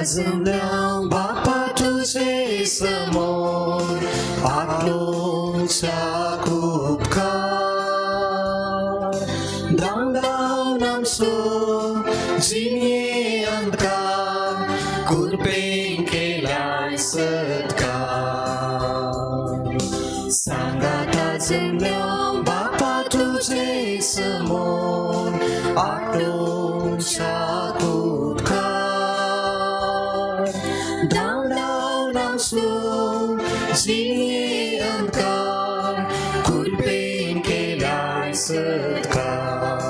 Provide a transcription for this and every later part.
जमल्या बापा तुझे समोर आठवूचा खूप काळ धावधाव आमचो जिणे अंकार कृपेन केलाय सत्कार सांगाता जमल्या बापा तुझे समोर आठवूचा खूप काळ धावधाव आमचो जिणे अंकार कृपेन केलाय सत्कार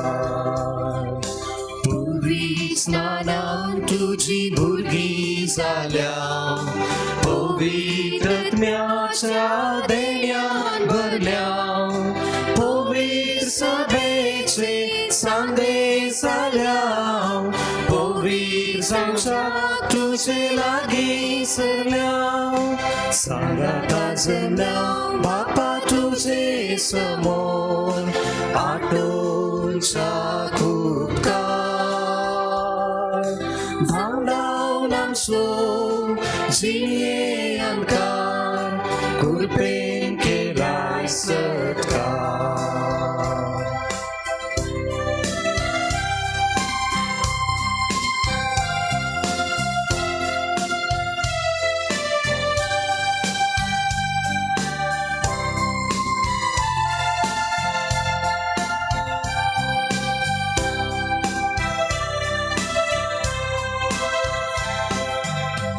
पूर्वी स्नानान तुझी भुरगी जाल्या पवित्रत्म्याच्या देण्यान भरल्या पवित्र सभेचे सांगे जाल्या पवित्र संसार तुझे लागी सरल्या सांगाता जमल्या बापा तुझे समोर आठवूचा खूप काळ धावधाव आमचो जिणे अंकार कृपेन केलाय सत्कार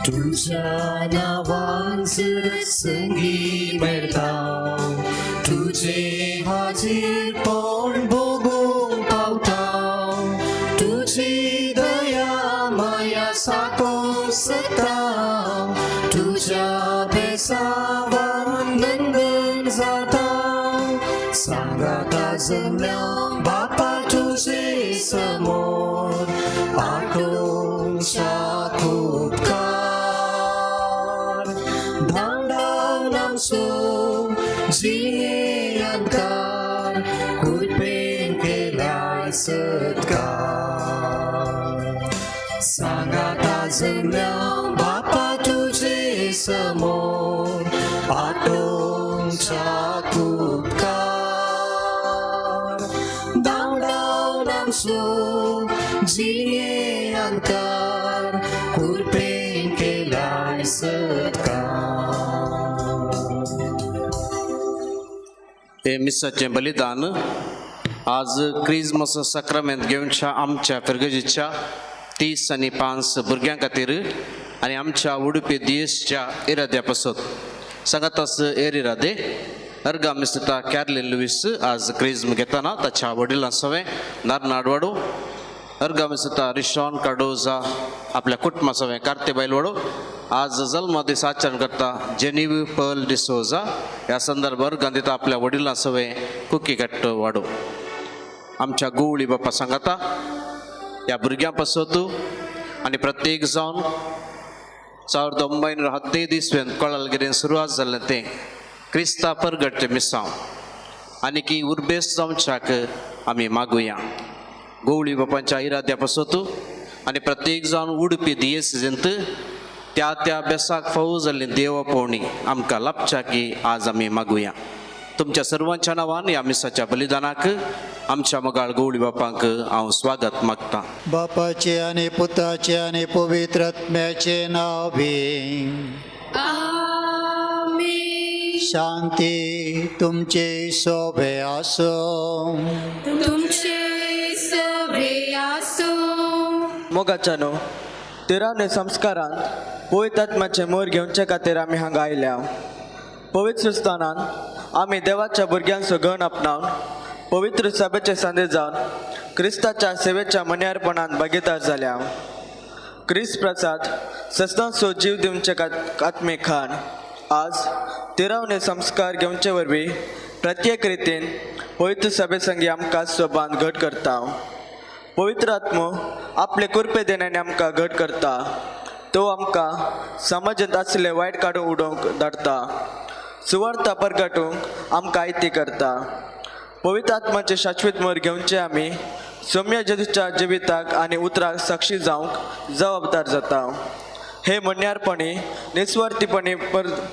तुझ्या नावांचं संगी मेळटा तुझे हाजीर पण भोगून पावता तुझी दया माया साको सत्ता तुझ्या बेसावान नंदन जाता सांगाता जमल्या बापा तुझे समोर आठवूचा खूप काळ धावधाव आमचो जिणे अंकार कृपेन केलाय सत्कार सांगाता जमल्या बापा तुझे समोर आठवूचा खूप काळ धावधाव आमचो जिणे अंकार कृपेन केलाय सत्कार हे मिसाचें बलिदान आज क्रिसमस सक्रमेंत घेवनच्या आमच्या फिरगजीच्या 30 आनी 5 भुरग्यां खातीर आनी आमच्या उडुपी दियेसच्या इराद्या पासत सांगातास एर इरादे अर्गा मिस्ता कॅरलिन लुईस आज क्रिस्म घेताना ताच्या वडिलां सवे नारनाडवाडो अर्गा मिस्ता रिशॉन कार्डोजा आपल्या कुटुंबा सवे कार्ते बायलवाडो आज जल्म दीस आचरण करता जेनिव पर्ल डिसोजा ह्या संदर्भात गांधीता आपल्या वडिलां सवे कुकी कट्ट वाडो आमच्या गुवळी बापा सांगाता ह्या भुरग्यां पासत आनी प्रत्येक जावन 1917 कोळालगिरेन सुरवात जाल्लें तें क्रिस्ता परगटचे मिसांव आनी की उर्बेस जावच्याक आमी मागुया गोवळी बापांच्या इराद्या पासत आनी प्रत्येक जावन उडपी दियेसीजंत त्या त्या बेसाक फावो जाल्ली देवा पवणी आमकां लाभच्या की आज आमी मागुया तुमच्या सर्वांच्या नांवान ह्या मिसाच्या बलिदानाक आमच्या मगाळ गवळी बापांक हांव स्वागत मागतां बापाचे आनी पुताचे आनी पवित्र आत्म्याचे नावे आमीन. शांती तुमचे सोबे आसो तुमचे सभे आसो. मोगाच्यानो तेरावने संस्कारांत पवित्र आत्म्याचे मोर घेवचे खातीर आमी हांगा आयल्या पवित्र स्थानान आमी देवाच्या भुरग्यांचो गण आपणावन पवित्र सभेचे सांदे जावन क्रिस्ताच्या सेवेच्या मन्यारपणान भागीदार जाल्या क्रिस्त प्रसाद सस्तांचो जीव दिवचे आत्मीक खाण आज तेरावने संस्कार घेवचे वरवीं प्रत्येक रितीन पवित्र सभे संगी आमकां सोबान घट करता पवित्र आत्मो आपले कृपे देण्याने आमकां घट करता तो आमकां समाजांत आसले वायट काडून उडोवंक धाडटा सुवार्ता परगटूंक आमकां आयती करता पवित्र आत्म्याचे शाश्वत मोर घेवचे आमी सौम्य जेजूच्या जिविताक आनी उतराक साक्षी जावंक जबाबदार जाता हे मन्यारपणी निस्वार्थीपणे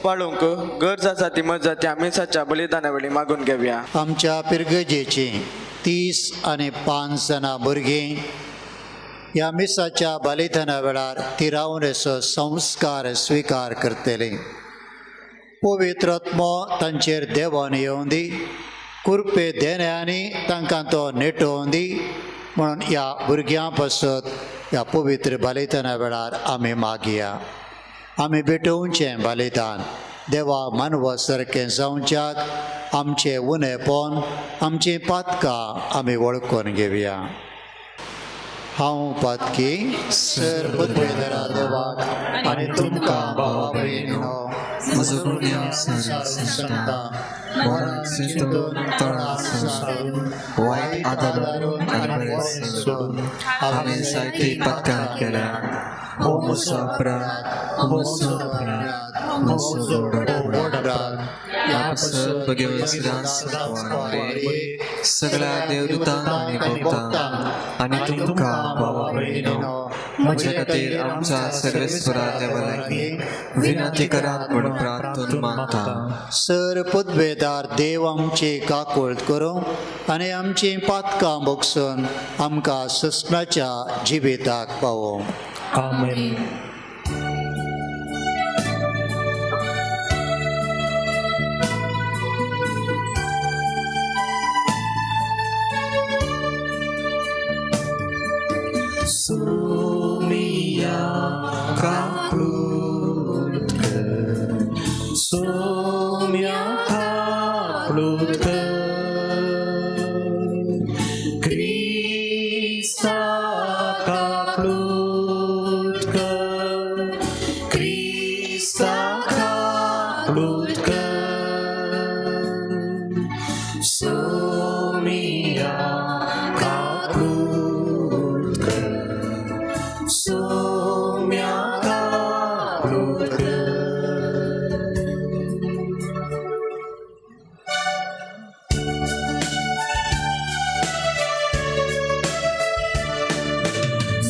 पाळूंक गरज आसा ती मजत ह्या मिसाच्या बलिदाना वेळी मागून घेवया. आमच्या पिरगजेची 30 आनी 5 जाणां भुरगीं ह्या मिसाच्या बलिदाना वेळार तिरावनेचो संस्कार स्वीकार करतली. पवित्र आत्मो तांचेर देवान येवं दी, कुरपे देण्यानी तांकां तो नेटोवन दी म्हणून ह्या भुरग्यां पासत ह्या पवित्र बलिदाना वेळार आमी मागया. आमी भेटोवचें बलिदान देवा मानवा सारकें जावच्याक आमचें उणेपण आमचीं पातकां आमी वळखून घेवया. हांव पातकी सर बुद्धेदरा देवाक आनी तुमकां भावा भयणीनो म्हजो गुन्यांव सांगता मनाक चिंतून तळाक सांसारून वायट आदारून आनी बरें सोडून हांवें जायती पातकां केल्या. हो म्हजो अपराध, हो म्हजो अपराध, हो म्हजो व्हड अपराध. ह्या पासत भगवे सदांच सगळ्या देवदूतांक आनी भक्तांक आनी तुमकां भावा भयणीनो म्हजे खातीर आमच्या सर्वेस्वरा देवा लागीं विनंती करात म्हूण प्रार्थना मागता. सर पुद्वेदार देव आमची काकूळट करूं आनी आमची पातकां भोगसून आमकां सुस्नाच्या जिविताक पावों. आमेन. Sumia kaklutkar, Sumia kaklutkar, Krista kaklutkar, Krista kaklutkar, Sumia kaklutkar. Sumia kaklutkar.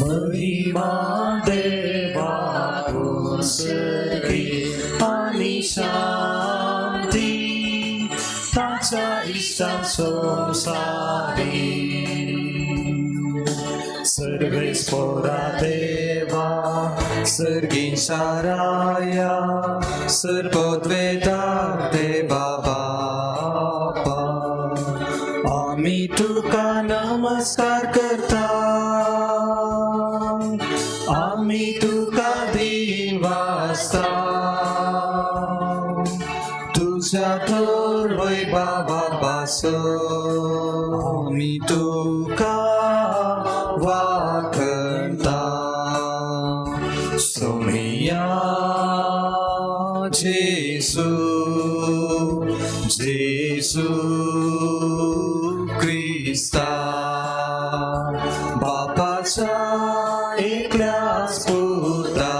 महिमा देवा सर्गी आणि शांती ताच्या इष्टां संसारी सर्वेस्परा देवा सर्गीं शाराया सर्वोद्वेदा देवा बापा आमी तुका नमस्कार करता आमी तुका दिवासता तुझ्या थोर वैभवा पासो आमी तुका वाकता सोमिया जेसू जेसू क्रिस्ता बापाच्या एकल्याच पुता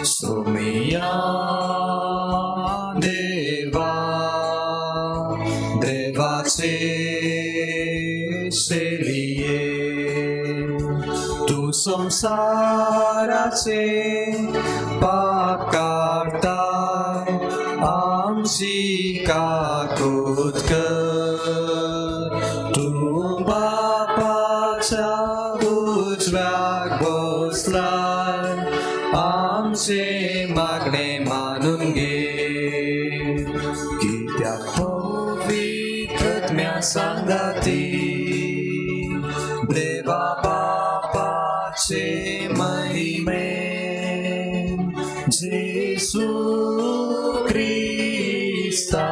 सोमिया देवा देवाचे शेलिये तू संसाराचे पाप काढता आमची काकूत कर तू बापाच्या उजव्याक बसलाय आमचे मागणे मानून घे कित्याक पवित्रत्म्या सांगाती देवा बापाचे महिमे जेसू क्रिस्ता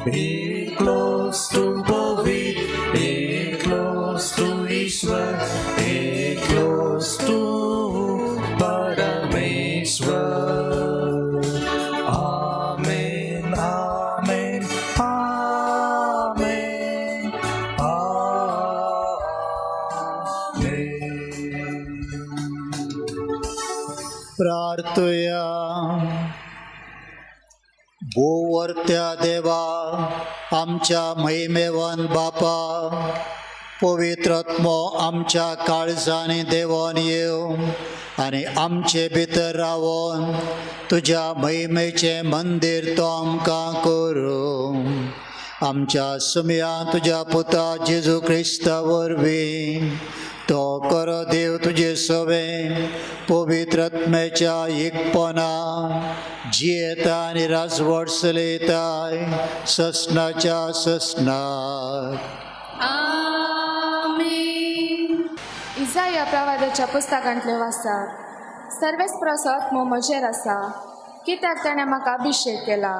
एकलोच तू पवित्र एकलोच तू ईश्वर एकलोच तू परमेश्वर आमेन आमेन आमेन आमेन. प्रार्थया भोवर्त्या देवा आमच्या महिमेवान बापा पवित्रात्मो आमच्या काळजाने देवून येव आनी आमचे भितर रावून तुज्या महिमेचे मंदिर तो आमकां करूं. आमच्या सुमया तुज्या पुता जेजू क्रिस्ता वरवीं तो करो देव तुजे सवे पवित्रात्म्याच्या एकपणा जियेता आनी राजवट चलयताय ससनाच्या ससनाक. आमेन. इसाया प्रवादाच्या पुस्तकांतले वाचतात. सर्वेस्पराचो आत्मो म्हजेर आसा, कित्याक ताणें म्हाका अभिशेक केला,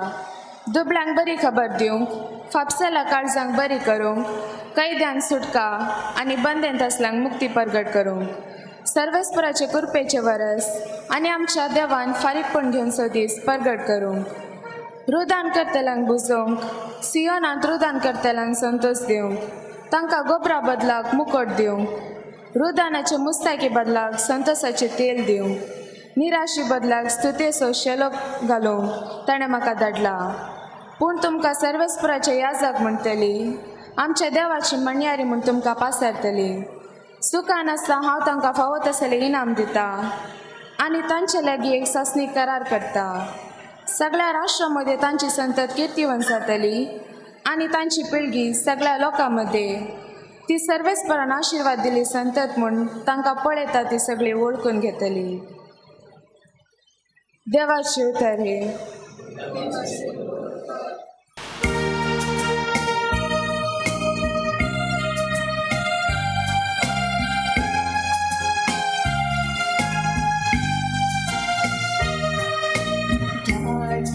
दुबळ्यांक बरी खबर दिवंक, फापसेला काळजांक बरी करूंक, कैद्यांक सुटका आनी बंदेंत असल्यांक मुक्ती परगट करूंक, सर्वेस्पराचे कृपेचे वरस आनी आमच्या देवान फारीकपण घेवनचो दीस परगट करूंक, रुदान करतल्यांक बुजोवंक, सियोनांत रुदान करतल्यांक संतोश दिवंक, तांकां गोबरा बदलाक मुकोट दिवंक, रुदानाचे मुस्ताकी बदलाक संतोशाचे तेल दिवंक, निराशी बदलाक स्तुतेचो शेलो घालूंक ताणें म्हाका धाडला. पूण तुमकां सर्वेस्पराचे याजक म्हणटली, आमच्या देवाची मणयारी म्हूण तुमकां पासरतली. सुखान आसता हांव तांकां फावो तसलें इनाम दिता आनी तांचे लागीं एक सस्नी करार करता. सगळ्या राष्ट्रां मदें तांची संतत किर्तीवंत जातली आनी तांची पिळगी सगळ्या लोकां मदें ती सर्वेस्परान आशिर्वाद दिली संतत म्हूण तांकां पळयता ती सगळी वळखून घेतली. देवाची उतर हे.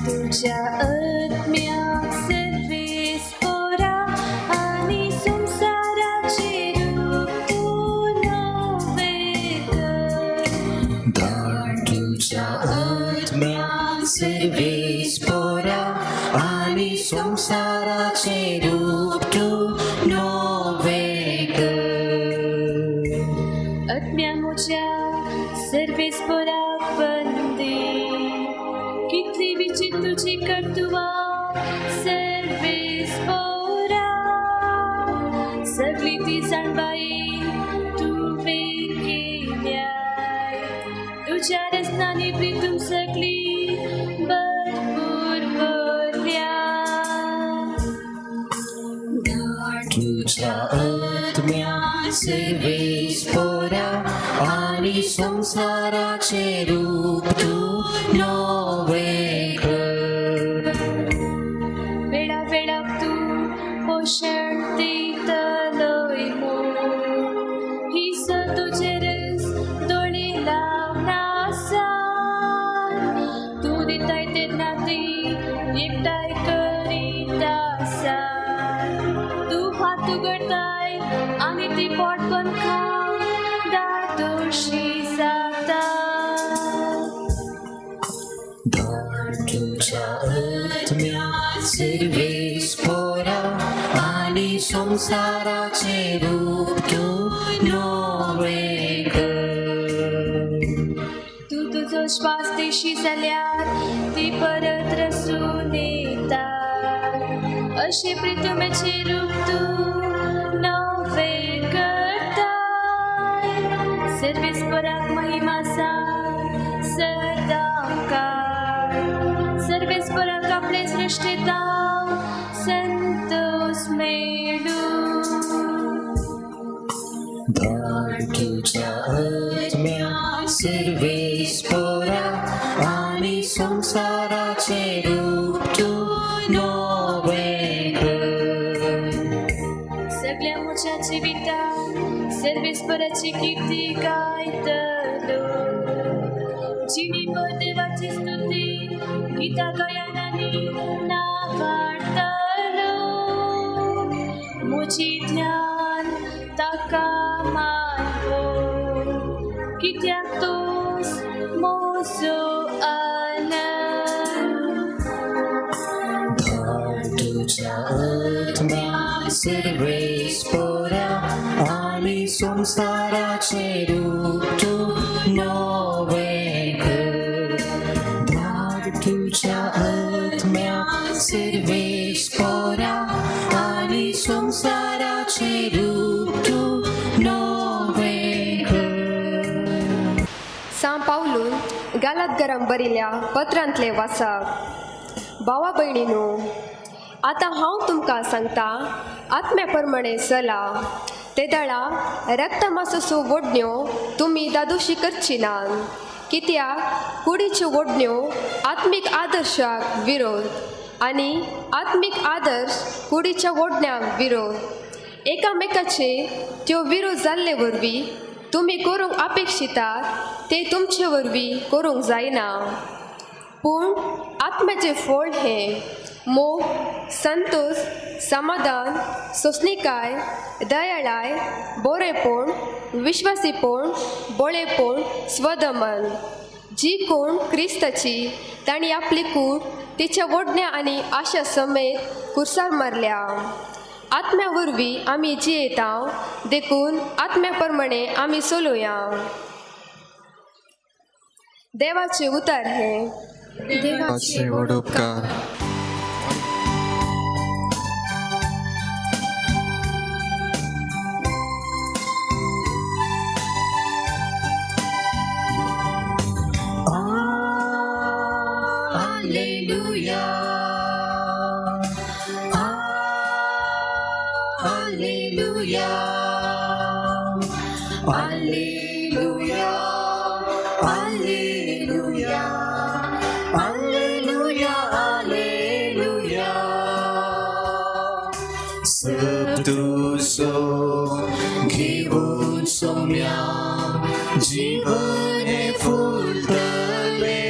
तुझ्या आत्म्याक सर्वेस्परा आनी संसाराचे रूप तूं नवे कर. तुझ्या आत्म्याक सर्वेस्परा आनी संसाराचे रूप तूं नवे कर. आत्म्या म्हज्या सर्वेस्पराक वंदे, कितली विचित्र तुझी कर्तुवा सर्वेस्परा. सगळी ती जाणबाई तुवें केल्याय, तुझ्या रस्त्यांनी प्रितूम सगळी भरपूर भरल्या. तुझ्या आत्म्याक सर्वेस्परा आनी संसाराचे रूप तूं नवे कर. वेळा वेळाक तूं पोषण दितलोय म्हूण, ही स तुजेरच दोळे लावनासा. तूं दिताय तेन्ना ती एकठांय करीत आसा. तूं हात उगडताय आनी ती पोट बंद खावन दादोशी जाता. तुझ्या आत्म्याक सर्वेस्परा आनी संसाराचे रूप तूं नवे कर. तूं तुजो श्वास देशी जाल्यार ती परत रसून येता. अशें प्रितमेचे रूप तूं नवे करताय. सर्वेस्पराक महिमा सांग सदां काळ. सर्वेस्पराक आपले सृश्टिता संतोष मेळू. तुझ्या आत्म्याक सर्वेस्परा आनी संसाराचे रूप तूं नवे कर. सगळ्या म्हज्या जिवितांत सर्वेस्पराची कीर्ती गायतलो. जिणेभर देवाची स्तुती गिता गायनांनी नावाडतलो. म्हजी ध्यान ताका मानवो, कित्याक तोच म्हजो आनंद. तुझ्या आत्म्याक सर्वेस्परा आनी संसाराचे रूप तूं नवे कर. तुझ्या आत्म्याक सर्वेस्परा आनी संसाराचे रूप तूं बालात्कारांक बरिल्ल्या पत्रांतले वाचप. भावा भयणीनो, आतां हांव तुमकां सांगता, आत्म्या प्रमाणे चला. ते दाळा रक्तमांसाच्यो ओडण्यो तुमी दादोशी करची नात, कित्याक कुडीच्यो ओडण्यो आत्मीक आदर्शाक विरोध आनी आत्मीक आदर्श कुडीच्या ओडण्यांक विरोध. एकामेकाचे त्यो विरोध जाल्ले वरवीं तुमी करूंक अपेक्षितात ते तुमचे वरवीं करूंक जायना. पूण आत्म्याचे फळ हे मोग, संतोष, समाधान, सोंसणीकाय, दयाळाय, बरेपण, विश्वासीपण, बळेपण, स्वदमन. जी कोण क्रिस्ताची ताणी आपली कूड तिच्या ओडण्या आनी आशा समेत कुर्सार मारल्या. आत्म्या वरवीं आमी जियेता, देखून आत्म्या प्रमाणे आमी चलुया. देवाचे उतार हे. देवाचे वडोपकार. घेऊन सोम्या जीवन हे फुलतले,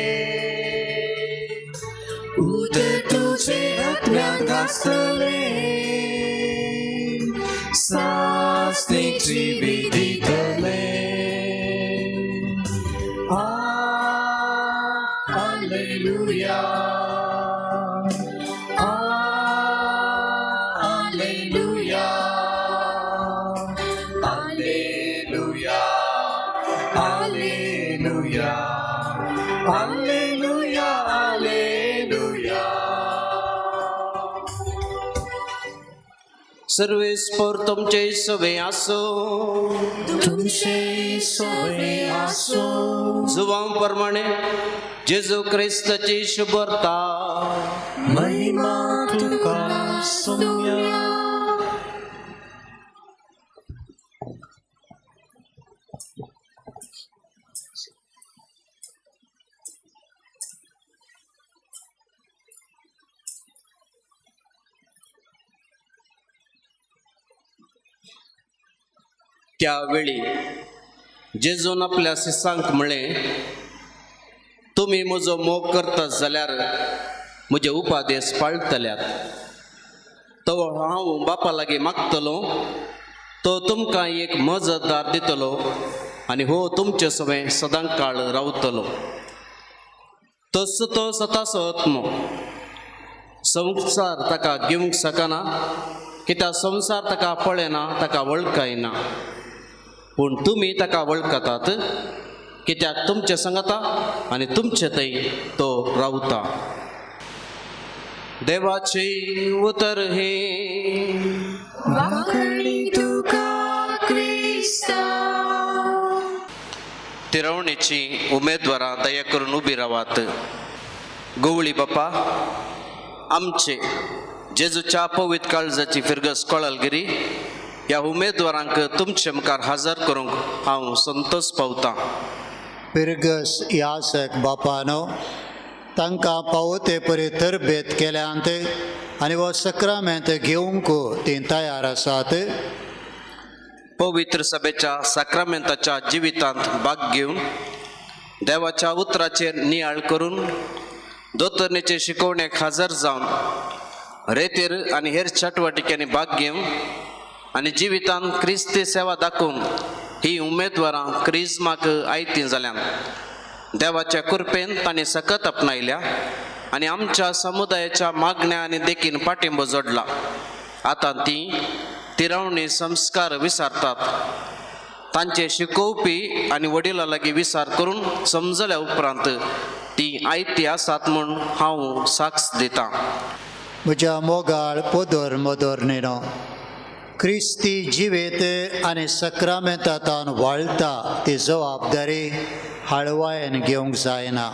उदर तुझे आत्म्यात घासतले, सासनिक जिवीत दितले. Alleluia, Alleluia, Alleluia, Alleluia, Alleluia, Alleluia. सर्वेस्पर तुमचे सवे आसो, तुमचे सोवे आसो, जुवां प्रमाणे जेजू क्रिस्ताची शुभर्ता. महिमा तुका सोम्या. त्यावेळी जेजून आपल्या शिसांक म्हळें, तुमी म्हजो मोग करतात जाल्यार म्हजे उपादेश पाळटल्यात. तो हांव बापा लागीं मागतलो, तो तुमकां एक मजतदार दितलो आनी हो तुमचे सवें सदां काळ रावतलो. तसो तो स्वताचो आत्मो. संवसार ताका घेवंक शकना, कित्याक संवसार ताका पळयना, ताका वळखयना. पूण तुमी ताका वळखतात, कित्याक तुमचे सांगता आनी तुमचे थंय तो रावता. देवाचे उतर हे. तिरवणेची उमेदवारां दया करून उबी रावात. गवळी बापा, आमचे जेजूच्या पवित्र काळजाची फिरगस कळलगिरी ह्या उमेदवारांक तुमचे मुखार हजर करूंक हांव संतोश पावतां. पिरगस यासक बापानो, तांकां पावते परी तरबेत केल्यांत आनी हो सक्रामेंत घेवंक तीं तयार आसात. पवित्र सभेच्या साक्रामेंताच्या जिवितांत भाग घेवन देवाच्या उतराचेर नियाळ करून दोतोरनेचे शिकवण्याक हजर जावन रेतेर आनी हेर चटवटिकेनी भाग घेवन आनी जिवितांत क्रिस्ती सेवा दाखोवन ही उमेदवारां क्रिस्माक आयतीं जाल्यात. देवाच्या कृपेन तांणी सकत आपणायल्या आनी आमच्या समुदायाच्या मागण्या आनी देखीन पाठिंबो जोडला. आतां तीं तिरवणी संस्कार विसारतात. तांचे शिकोवपी आनी वडिलां लागीं विचार करून समजल्या उपरांत ती आयती आसात म्हूण हांव साक्ष दितां. म्हज्या मोगाळ पोदोर मोदोरनीनो, क्रिस्ती जिवेत आनी सक्रामेंतांत वाळटा ती जबाबदारी हळवायेन घेवंक जायना.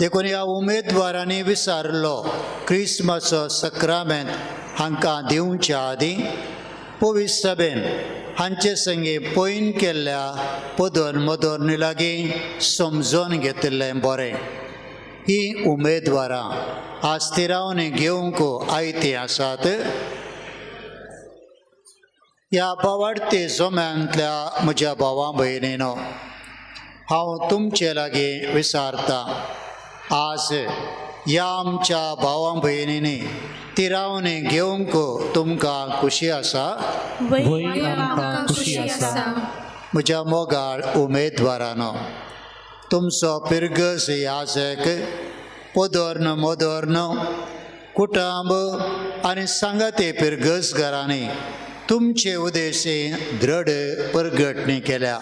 देखून ह्या उमेदवारांनी विचारलो क्रिसमसचो सक्रामेंत हांकां दिवच्या आदीं पवित्र सभेन हांचे संगे पयन केल्ल्या पदोन मदोनी लागीं समजोन घेतिल्लें बरें. ही उमेदवारां आस्तिरावनी घेवंक आयती आसात. ह्या बावाडते जोम्यांतल्या म्हज्या भावां भयणीनो, हांव तुमचे लागीं विचारतां, आज ह्या आमच्या भावां भयणींनी तिरावणी घेवंक तुमकां खुशी आसा? वय आमकां खुशी आसा. म्हज्या मोगाळ उमेदवारांनो, तुमचो पिरगस याजक पदोर्न मोदोर्न कुटुंब आनी सांगाते पिरगसगारांनी तुमचे उद्देशी दृढ परगटणी केल्या.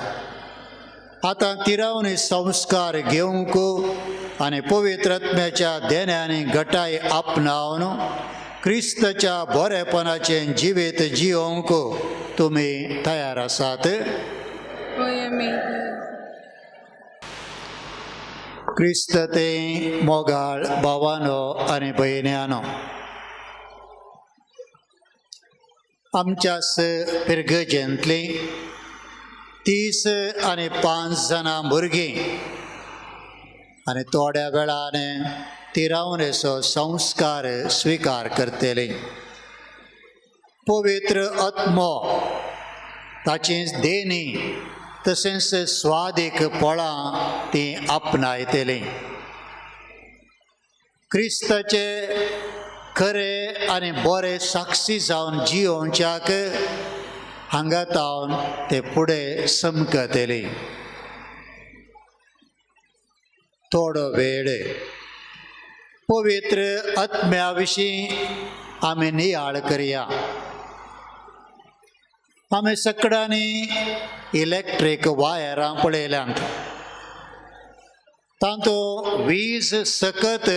आतां तिरावणी संस्कार घेवंक आनी पवित्र आत्म्याच्या देण्यांनी गटाय आपणावन क्रिस्ताच्या बरेपणाचें जिवीत जियोवंक तुमी तयार आसात? क्रिस्त ते मोगाळ भावांनो आनी भयण्यांनो, आमच्याच पिरगजेंतली 30 आनी 5 जाणां भुरगीं आनी थोड्या वेळान तिरावणेचो संस्कार स्विकार करतलीं. पवित्र आत्मो ताची देणी तशेंच स्वादीक फळां ती आपणायतलीं. क्रिस्ताचे खरे आनी बरे साक्षी जावन जियोवच्याक हांगा तावन ते फुडें समकतलीं. थोडो वेळ पवित्र आत्म्या विशीं आमी नियाळ करया. आमी सकाळीं इलेक्ट्रीक वायरां पळयल्यांत. तातूंत वीज सकत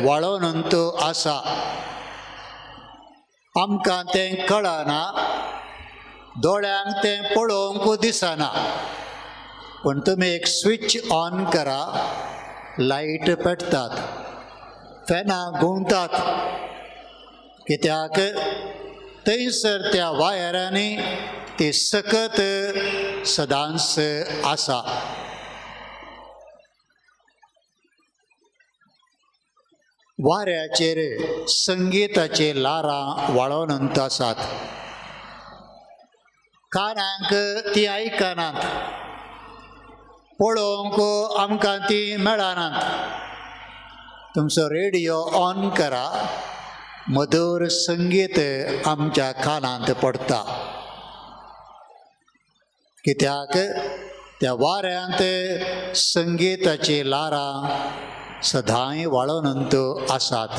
वळोनंत आसा. आमकां तें कळना, दोळ्यांक तें पळोवंक दिसना. पूण तुमी एक स्विच ऑन करा, लायट पेटतात, फॅनां घुंवतात. कित्याक थंयसर त्या वायरांनी ती सकत सदांच आसा. वाऱ्याचेर संगीताचे लारां वळोनंत आसात. कानांक ती आयकनात, पळोवंक आमकां ती मेळनात. तुमचो रेडिओ ऑन करा, मधुर संगीत आमच्या कानांत पडटा. कित्याक त्या वाऱ्यांत संगीताची लारां सदांय वळोनंत आसात.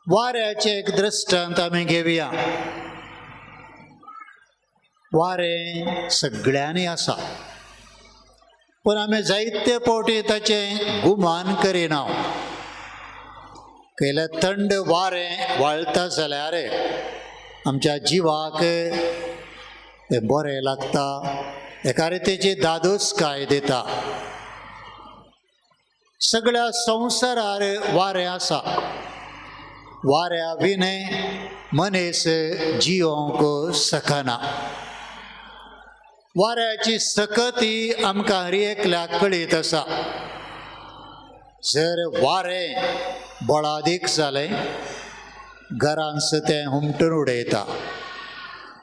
वाऱ्याचे एक दृश्टांत आमी घेवया. वारें सगळ्यांनी आसा, पूण आमी जायते फावटी ताचें गुमान करिना. केले थंड वारें वळटा जाल्यार आमच्या जिवाक तें बरें लागता, एका रितीची दादोसकाय दिता. सगळ्या संवसारार वारें आसा. वाऱ्या विणे मनीस जियोवंक शकना. वाऱ्याची सकती आमकां हर एकल्याक कळीत आसा. जर वारें बळादीक जालें, घरांच तें हुमटून उडयता.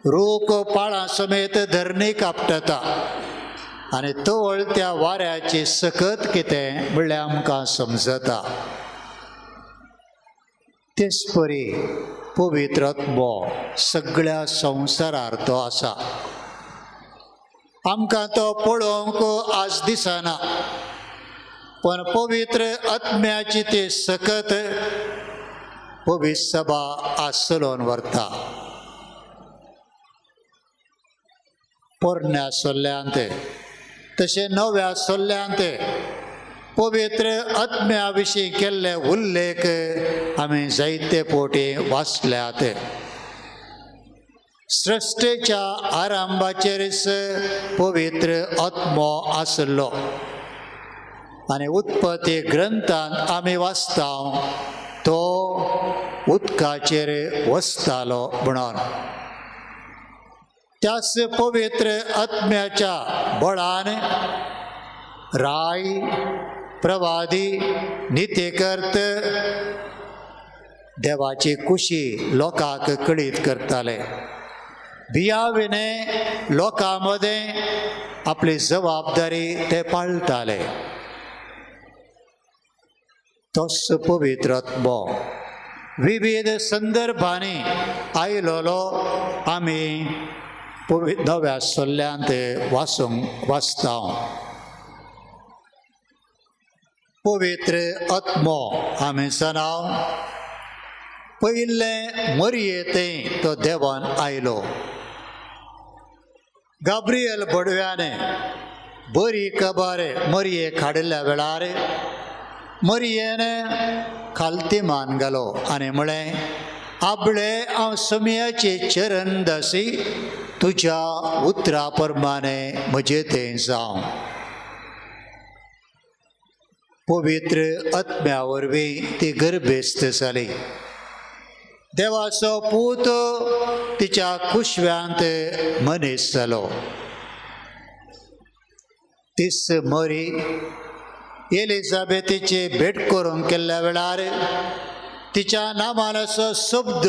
रूख पाळां समेत धरणीक आपटता. आनी तवळ त्या वाऱ्याची सकत कितें म्हणल्यार आमकां समजता. तेच परी पवित्र आत्मो सगळ्या संवसारार तो आसा. आमकां तो पळोवंक आज दिसना, पण पवित्र आत्म्याची ती सकत पवित्र सभा आसलोन व्हरता. पोरण्या सोल्ल्यांत तशें नव्या सोल्ल्यांत पवित्र आत्म्या विशीं केल्ले उल्लेख आमी जायते फावटी वाचल्यात. सृष्टेच्या आरंभाचेरच पवित्र आत्मो आसलो आनी उत्पत्ती ग्रंथांत आमी वाचता तो उदकाचेर वसतालो म्हणून त्याच पवित्र आत्म्याच्या बळान राय प्रवादी नितेकर्त देवाची खुशी लोकांक कळीत करताले भियाविने लोकांमध्ये आपली जबाबदारी ते पाळटाले तोच पवित्र आत्मो विविध संदर्भांनी आयलोलो आमी नव्या सोल्ल्यांत वाचता पवित्र आत्मो आमी सनाव पयले मरयेते तो देवान आयलो गाब्रियल बडव्याने बरी खबर मरयेक हाडिल्ल्या वेळार मरयेन खालती मान घालो आनी म्हळें आपले हांव समयाचे चरण दासी तुज्या उतरा प्रमाणे म्हजे तें जावं पवित्र आत्म्या वरवीं ती गर्भेस्त जाली देवाचो पूत तिच्या कुशव्यांत मनीस जालो तीस मरी एलिझाबेथीची भेट करूंक केल्ल्या वेळार तिच्या नामानाचो शब्द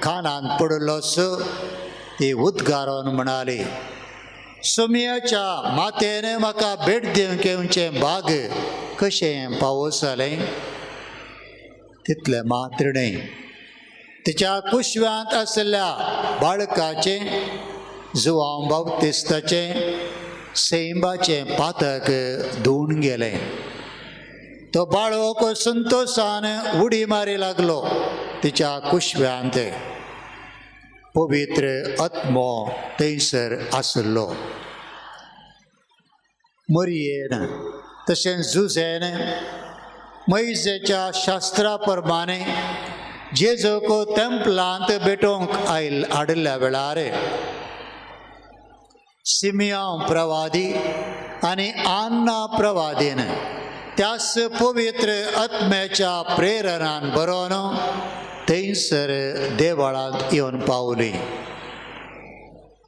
कानांत पडलोच ती उद्गारून म्हणाली सुमयाच्या मातेन म्हाका भेट दिवंक येवचें भाग कशें पावोस जालें तितलें मात्र न्ही तिच्या कुशव्यांत आसलेल्या बाळकाचें जुआंव बावतिस्ताचें सैंबाचें पातक धुवन गेलें तो बाळक संतोशान उडी मारी लागलो तिच्या कुशव्यांत पवित्र आत्मो थंयसर आसलो मरयेन तशेंच जुजेन मैजेच्या शास्त्रा प्रमाणे जेजूक तेंपलांत भेटोवंक हाडिल्ल्या वेळार सिमियोन प्रवादी आनी आन्ना प्रवादीन त्याच पवित्र आत्म्याच्या प्रेरणान बरोवन थंयसर देवळांत येवन पावली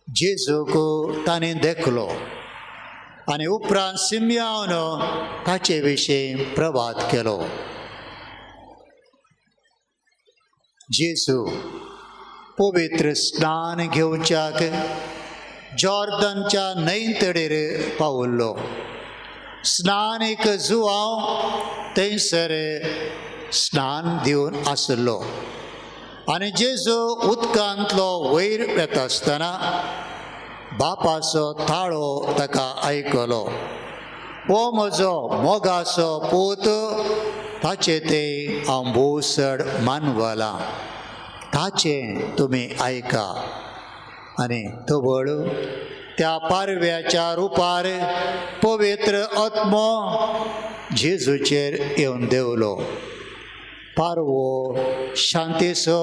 जेजूक ताणें देखलो आनी उपरांत सिमियोन ताचे विशीं प्रवाद केलो जेजू पवित्र स्नान घेवच्याक जॉर्दनच्या न्हंयतडेर पावल्लो स्नान एक जुआंव थंयसर स्नान दिवन आसलो आनी जेजू उदकांतलो वयर येता आसतना बापाचो ताळो ताका आयकलो हो म्हजो मोगाचो पूत ताचे ते हांव भोवसड मानवलां ताचें तुमी आयका आनी तवळ त्या पारव्याच्या रुपार पवित्र आत्मो जेजूचेर येवन देवलो पारवो शांतीचो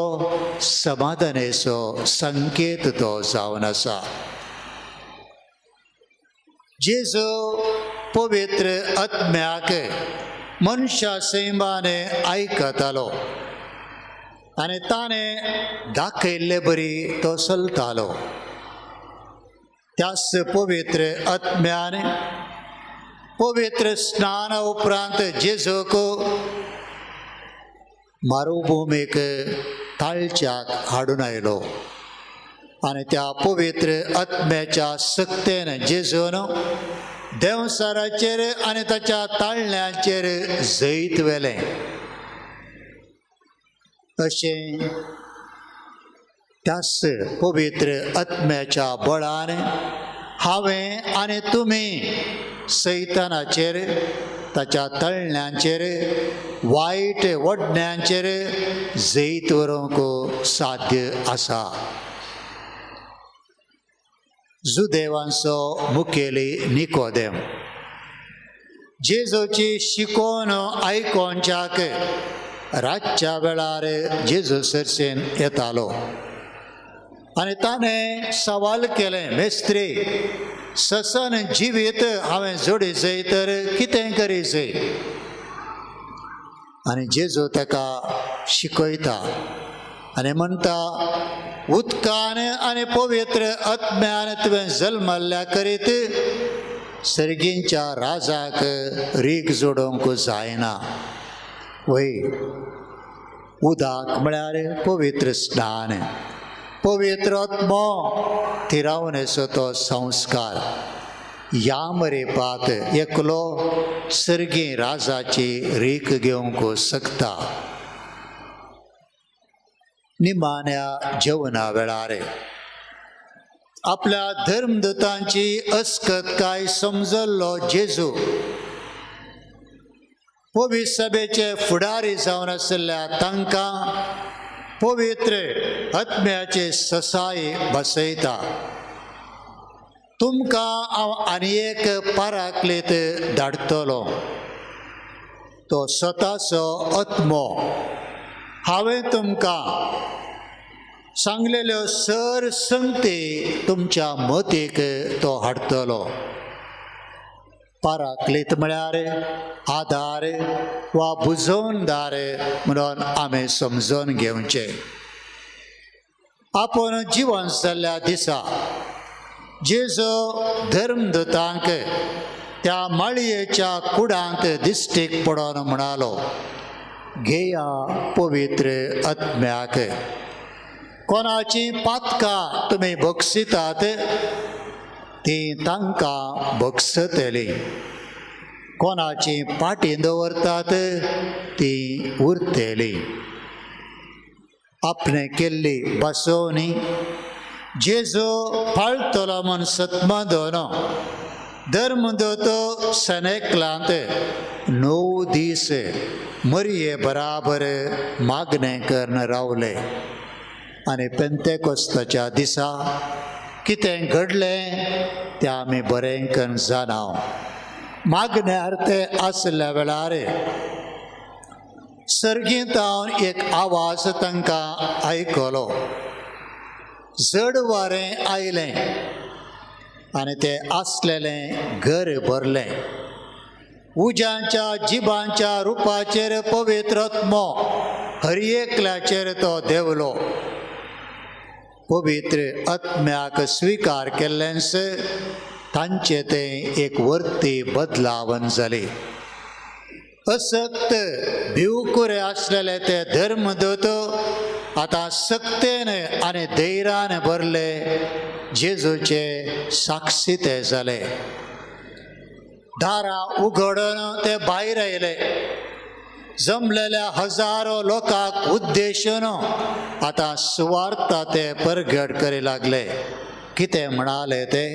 समाधानेचो संकेत तो जावन आसा जेजू पवित्र आत्म्याक मनशा सैमाने आयकतालो आनी ताणें दाखयल्ले बरी तो चलतालो त्याच पवित्र आत्म्यान पवित्र स्नान उपरांत जेजूक मारुभुमीक ताळच्याक हाडून आयलो आनी त्या पवित्र आत्म्याच्या सक्तेन जेजून देवसाराचेर आनी ताच्या ताळण्यांचेर जैत वेलें अशें त्याच पवित्र आत्म्याच्या बळान हांवें आनी तुमी सैतानाचेर ताच्या तळण्यांचेर वायट वडण्यांचेर जैत व्हरूंक साध्य आसा जुदेवांचो मुखेली निकोदेम जेजूची शिकोवन आयकोवच्याक रातच्या वेळार जेजू सरसेन येतालो आनी ताणें सवाल केलें, मेस्त्री ससन जिवीत हांवें जोडी जाय तर कितें करी जाय? आनी जेजू ताका शिकयता आनी म्हणटा, उदकान आनी पवित्र आत्म्यान तुवें जल्मल्ल्या करीत सर्गींच्या राजाक रीग जोडोवंक जायना. वय उदक म्हळ्यार पवित्र स्नान, पवित्र आत्मो थिरावनेचो तो संस्कार. ह्या मरेपाक एकलो सर्गी राजाची रीक घेवंक शकता. निमाण्या जेवणा वेळार आपल्या धर्मदूतांची अस्कताय समजल्लो जेजू पवित्र सभेचे फुडारी जावन आशिल्ल्या तांकां पवित्र आत्म्याचे ससाय बसयता. तुमकां हांव आनी एक पाराक्लेत धाडटलो, तो स्वताचो आत्मो. हांवें तुमकां सांगलेल्यो सर संगती तुमच्या मतीक तो हाडटलो. पाराक्लेत म्हळ्यार आदार वा बुजोवनदार म्हणून आमी समजून घेवचे. आपूण जिवन जाल्ल्या दिसा जेजू धर्मदूतांक त्या माळयेच्या कुडांत दिश्टीक पडोन म्हणालो, घेया पवित्र आत्म्याक. कोणाची पातकां तुमी बक्षितात ती तांकां बक्षतली, कोणाची पाटी दवरतात ती उरतली. आपणे केल्ली बसोवणी जेजू पाळटलो म्हूण सत्मा दोनो धर्मदूत सनेकलांत 9 दीस मरये बराबर मागणें करून रावले. आनी पेंतेकोस्ताच्या दिसा कितें घडलें तें आमी बरें करून जाणाव. मागण्यार ते आसल्या वेळार सर्गींतावन एक आवाज तांकां आयकलो. जड वारें आयलें आनी तें आसलेलें घर भरलें. उज्यांच्या जिबांच्या रुपाचेर पवित्र आत्मो हर एकल्याचेर तो देवलो. पवित्र आत्म्याक स्विकार केल्लेंस तांचे तें एक वर्ती बदलावन जाली. असक्त भिवकुरे आसलेले ते धर्मदूत आतां सक्तेन आनी धैर्यान भरले जेजूचे साक्षीते जाले. दारां उगडून ते भायर आयले. जमलेल्या हजारो लोकांक उद्देशून आतां सुवार्ता ते परगट करी लागले. कितें म्हणाले ते?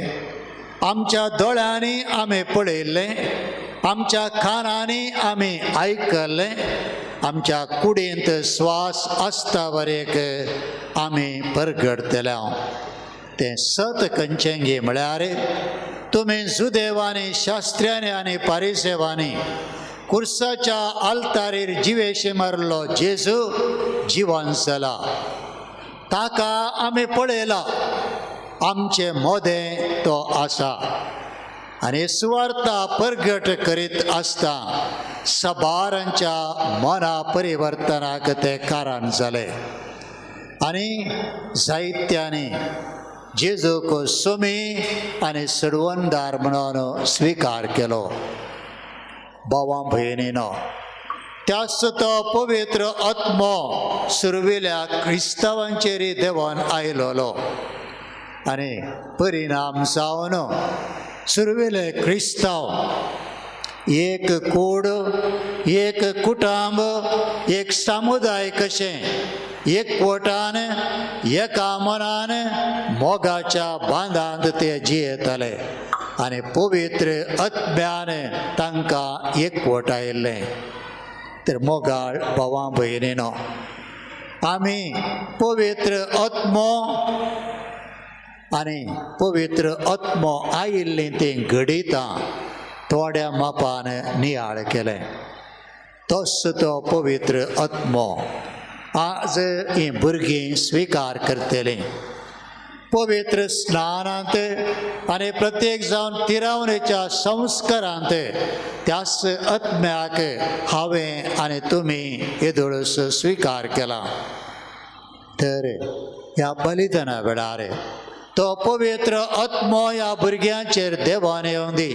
आमच्या दोळ्यांनी आमी पळयल्लें, आमच्या कानांनी आमी आयकल्लें, आमच्या कुडींत स्वास आसता वरेक आमी परगट केल्या. तें सत खंयचें म्हळ्यार तुमी जुदेवांनी, शास्त्र्यांनी आनी पारिसेवांनी कुर्साच्या आल्तारीर जिवेशी मारलो जेजू जिवन जाला. ताका आमी पळयला, आमचे मोदें तो आसा. आनी सुवार्ता परगट करीत आसता सबारांच्या मना परिवर्तनाक ते कारण जाले. आनी जायत्यांनी जेजूक सुमी आनी सडवणदार म्हणून स्विकार केलो. भावां भयणीनो, त्याच तो पवित्र आत्मो सुरविल्या क्रिस्तांवांचेर देवान आयलोलो आनी परिणाम जावन सुरविले क्रिस्तांव एक कूड, एक कुटुंब, एक समुदाय कशें एकवटान एका मनान मोगाच्या बांदांत ते जियेताले आनी पवित्र आत्म्यान तांकां एकवटायल्लें. तर मोगाळ भावां भयणीनो, आमी पवित्र आत्मो आनी पवित्र आत्मो आयिल्लीं तीं घडीतां थोड्या मापान नियाळ केलें. तोच तो पवित्र आत्मो आज ही भुरगीं स्विकार करतलीं. पवित्र स्नानांत आणि प्रत्येक जावन तिरावणेच्या संस्कारांत त्याच आत्म्याक हांवें आनी तुमी येदोळस स्वीकार केला. तर ह्या बलिदाना वेळार तो पवित्र आत्मो ह्या भुरग्यांचेर देवान येवंक दी,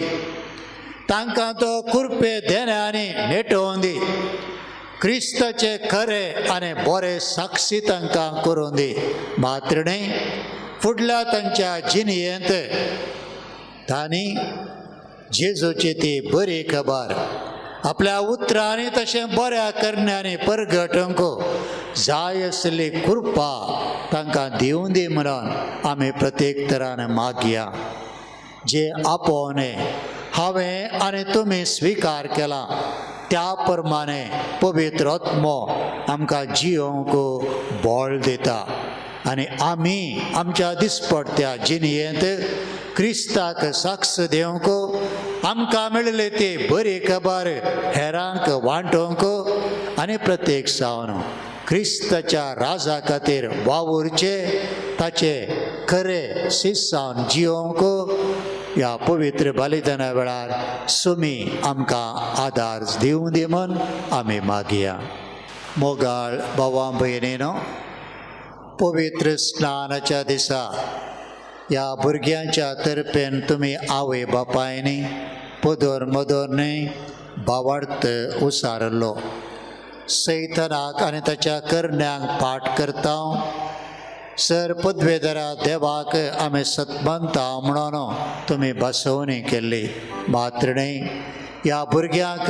तांकां तो कुरपे देण्यानी नेटोवन दी, क्रिस्ताचे खरे आनी बरे साक्षी तांकां करून दी. मात्र न्ही, फुडल्या तांच्या जिणयेंत तांणी जेजूची ती बरी खबर आपल्या उतरांनी तशें बऱ्या करण्यांनी परगटूंक जाय आसली कृपा तांकां दिवूं दी म्हणून आमी प्रत्येक तरान मागया. जे आपोवन हांवें आनी तुमी स्वीकार केला त्या प्रमाणे पवित्र आत्मो आमकां जियोंक बळ दिता आनी आमी आमच्या दिसपट्ट्या जिणयेंत क्रिस्ताक साक्ष दिवंक, आमकां मेळिल्ली ती बरी खबर हेरांक वांटोवंक आनी प्रत्येक सावन क्रिस्ताच्या राजा खातीर वावुरचे, ताचे खरे शिस्सान जियोंक ह्या पवित्र बलिदाना वेळार सुमी आमकां आदार दिवं दी म्हूण आमी मागया. मोगाळ भावां भयणीनो, पवित्र स्नानाच्या दिसा ह्या भुरग्यांच्या तर्फेन तुमी आवय बापायनी पदर मदोरनी भावार्थ उसारलो. सैतानाक आनी ताच्या करण्यांक पाठ करता सर पदवेदरा देवाक आमी सतमंता म्हणून तुमी बसवणी केल्ली. मात्र न्ही, ह्या भुरग्यांक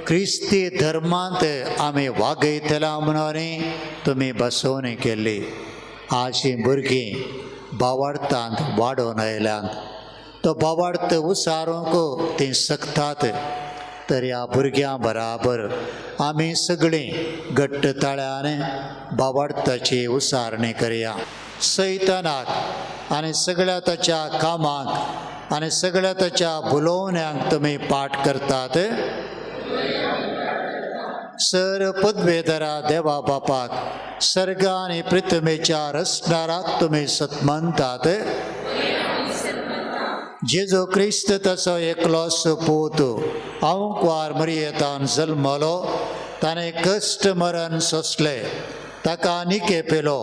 क्रिस्ती धर्मांत आमी वागयतला म्हणून तुमी बसवणी केल्ली. अशी भुरगीं भावार्थांत वाडोवन आयल्यांत. तो भावार्थ उसारूंक ती सकतात. तर ह्या भुरग्यां बराबर आमी सगळीं घट्ट ताळ्यान भावार्थाची उसारणी करया. सैतानाक आनी सगळ्या ताच्या कामाक आनी सगळ्या ताच्या बुलोवण्यांक तुमी पाठ करतात. सर पदवेदरा देवा बापाक सर्ग आनी पृथ्वीच्या रचणाराक तुमी सतमंतात. जेजू क्रिस्त ताचो एकलोच पूत अंकवार मरियेंतान जल्मलो, ताणें कश्ट मरण सोंसले, ताका निके पेलो,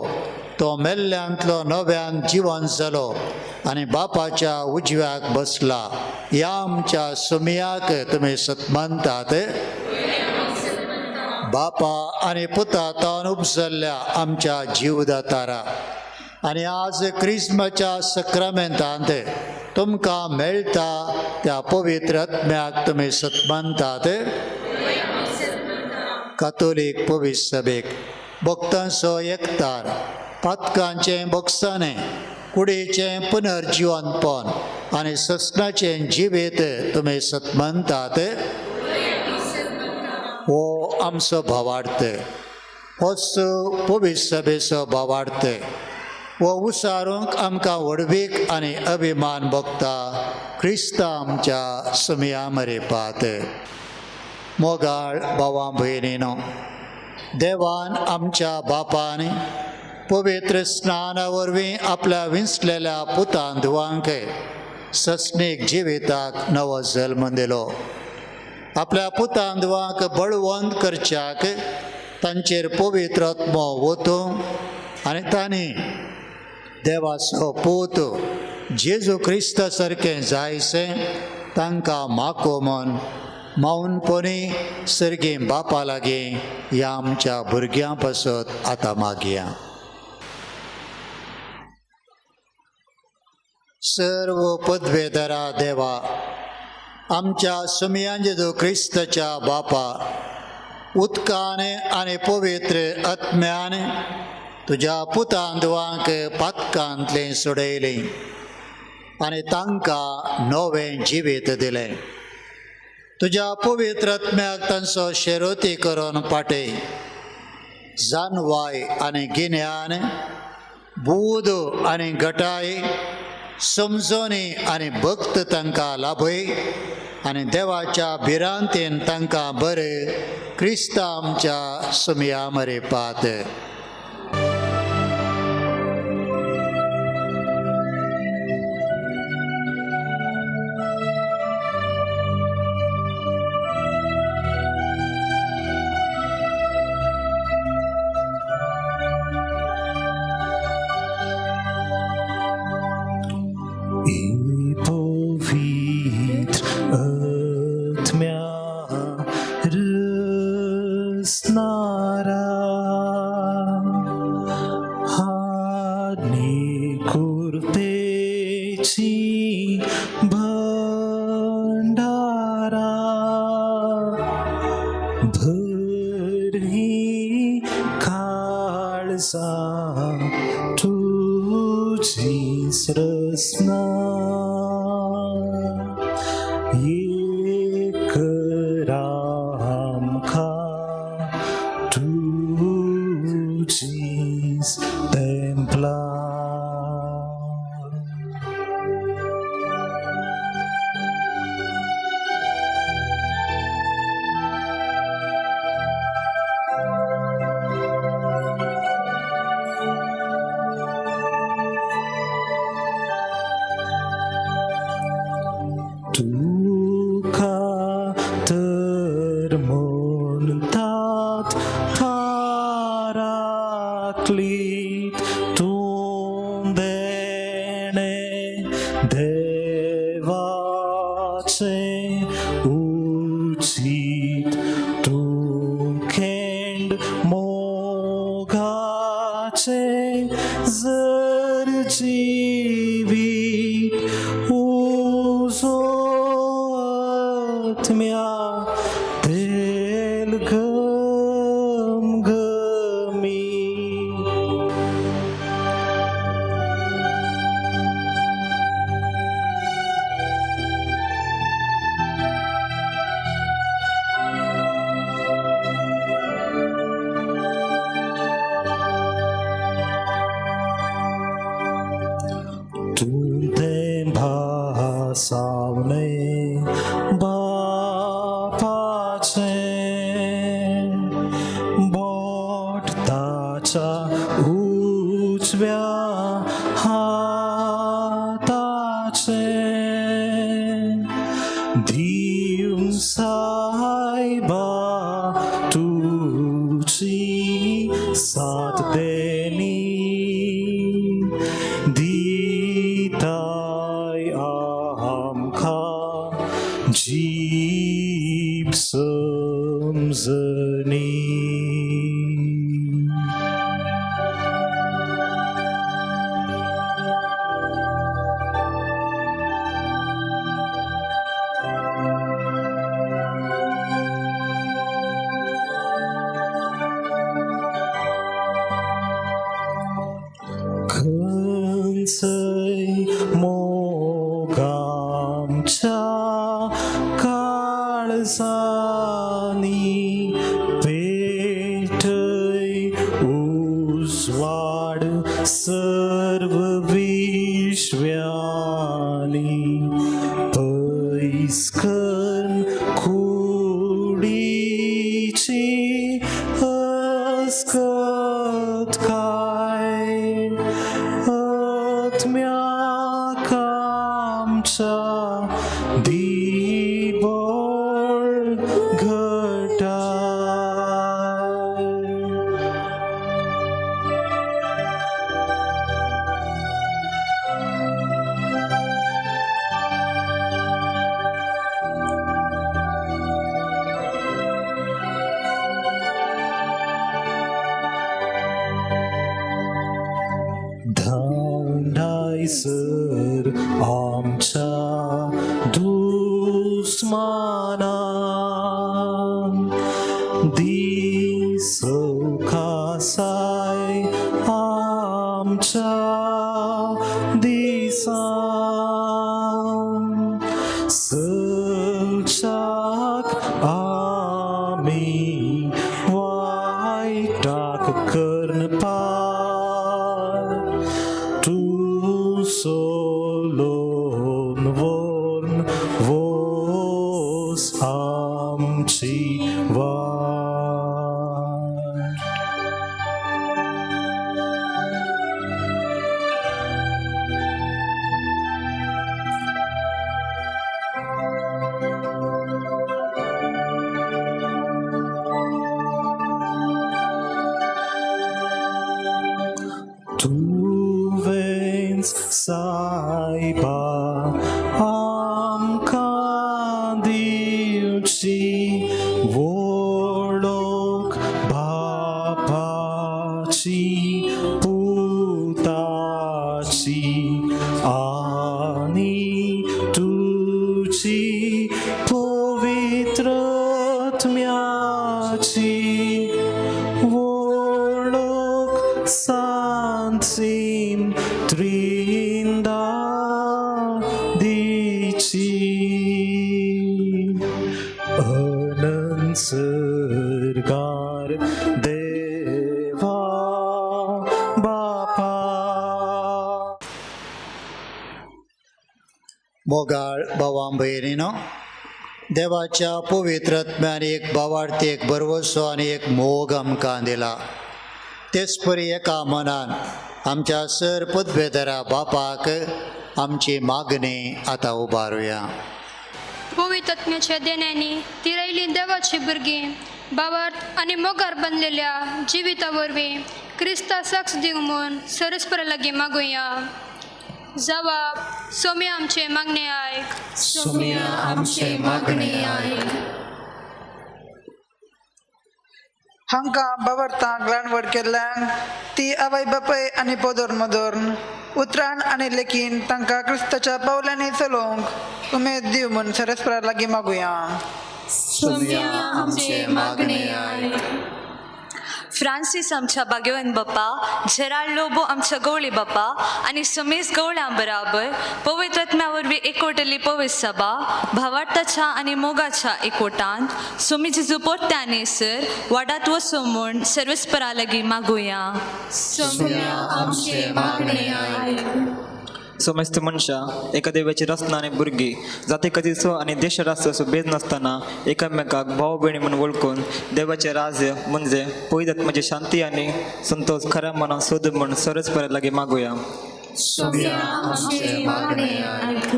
तो मेल्ल्यांतलो नव्यान जिवन जालो आनी बापाच्या उजव्याक बसला. ह्या आमच्या सुमयाक तुमी सतमंतात. बापा आनी पुता तावन उपजल्ल्या आमच्या जीवदातारा आनी आज क्रिस्मसच्या सक्रामेंतांत तुमकां मेळटा त्या पवित्र आत्म्याक तुमी सतमंतात. कातोलीक पवित्र सभेक भक्तांचो एकतार, पातकांचें बक्षाणें, कुडीचें पुनर्जिवनपण आनी ससनाचें जिवीत तुमी सतमंतात. हो आमचो भावार्थ, होच पवित्र सभेचो भावार्थ. वो उसारूंक आमकां व्हडवीक आनी अभिमान भोगता क्रिस्ता आमच्या सुमया मरेपात. मोगाळ भावां भयणीनो, देवान आमच्या बापान पवित्र स्नाना वरवीं आपल्या विंचलेल्या पुतां धुवांक ससनीक जिविताक नवो जल्म दिलो. आपल्या पुतां धुवांक बळवंत करच्याक तांचेर पवित्र आत्मो वतूंक आनी तांणी देवाचो पूत जेजू क्रिस्ता सारकें जायसें तांकां माकोमन मौनपणी सर्गीं बापा लागीं ह्या आमच्या भुरग्यां पासत आतां मागया. सर्व पदवेदरा देवा, आमच्या सुमयान जेजू क्रिस्ताच्या बापा, उदकान आनी पवित्र आत्म्यान तुज्या पुतां धुवांक पातकांतलीं सोडयलीं आनी तांकां नवें जिवीत दिलें. तुज्या पवित्र आत्म्याक तांचो शेरोती करून पाटय. जानवाय आनी गिन्यान, बूद आनी घटाय, समजोनी आनी भक्त तांकां लाभय आनी देवाच्या भिरांतीन तांकां बरें क्रिस्ता आमच्या सुमया मरेपात. भंडारा भरही काळजा तुझी रचना एक रामखा तुझीच templa तुका तर म्हणतात थाराकलीत तूं देणे देवाचे उचित तूं खेंड मोगाचे जर जिवीत उजोत्म्या तेल गमी तुझे भासावणे बापाचे बोट ताच्या उजव्या हाताचे दिवं सायबा तुझी साथ देणी दिताय आमका जीव समजणी खंचय मोगामच्या काळजानी पेटय उजवाड सर्व विश्व्यानी पैस्कन खुडीची अस्कत काय आत्म्या कामचा दिबोळ घटाय धांडायसर आमच्या दुस्माना दिसोखासाय आमच्या दिसान सचाक आमी वाईटाक कर्ण पार तू सोलोन वोर्न वोस आमची वाट तुवेंच सायबा आमकां दिवची वोडोक बापाची पुताची आत्म्याची मोगाळ भावां भयणीनो, देवाच्या पवित्र आत्म्यान एक भावार्थी एक बरवसो आनी एक मोग आमकां दिला. तेच परी एका मनान आमच्या सर पदवेदरा बापाक आमची मागणी आतां उबारुया. पवित्र आत्म्याच्या देण्याने ती राहिली देवाची भुरगीं भावार्थ आणि मोगार बनलेल्या जिविता वरवीं क्रिस्ता साक्ष दिवंक म्हूण सरस्परा लागीं मागुया. जबाब सोम्या आमचे मागणे आयक. सोम्या आमचे मागणे आयक. हांकां बाबार्थांक ल्हानवड केल्ल्यांक ती आवय बापाय आनी पोदोर मोदोर उतराण आनी लेखीन तांकां क्रिस्ताच्या पावलांनी चलोवंक उमेद दिव म्हूण सरस्परा लागीं मागुया. सोम्या आमचे मागणे आयक. फ्रांसीस आमच्या भाग्यवान बाप्पा, जेराल्ड लोबो आमच्या गवळी बाप्पा आनी समेज गवळ्यां बराबर पवित्र आत्म्या वरवीं एकवटली पवित्र सभा भावार्थाच्या आनी मोगाच्या एकवटांत सोमी जेजू पोरत्यानी सर वाडात वसो म्हूण सर्वेस्परा लागीं मागुया. सोम्या आमचे मागणे आयक. समस्त मनशां एका देवाची रचना आनी भुरगीं जाती कधीचो आनी देश राष्ट्राचो भेद नासतना एकामेकाक भाव भयणी म्हणून वळखून देवाचें राज्य म्हणजे पवित्र आत्म्याची शांती आनी संतोष खऱ्या मनान सोद म्हूण सरस्परा लागीं मागुया. सोम्या आमचे मागणे आयक.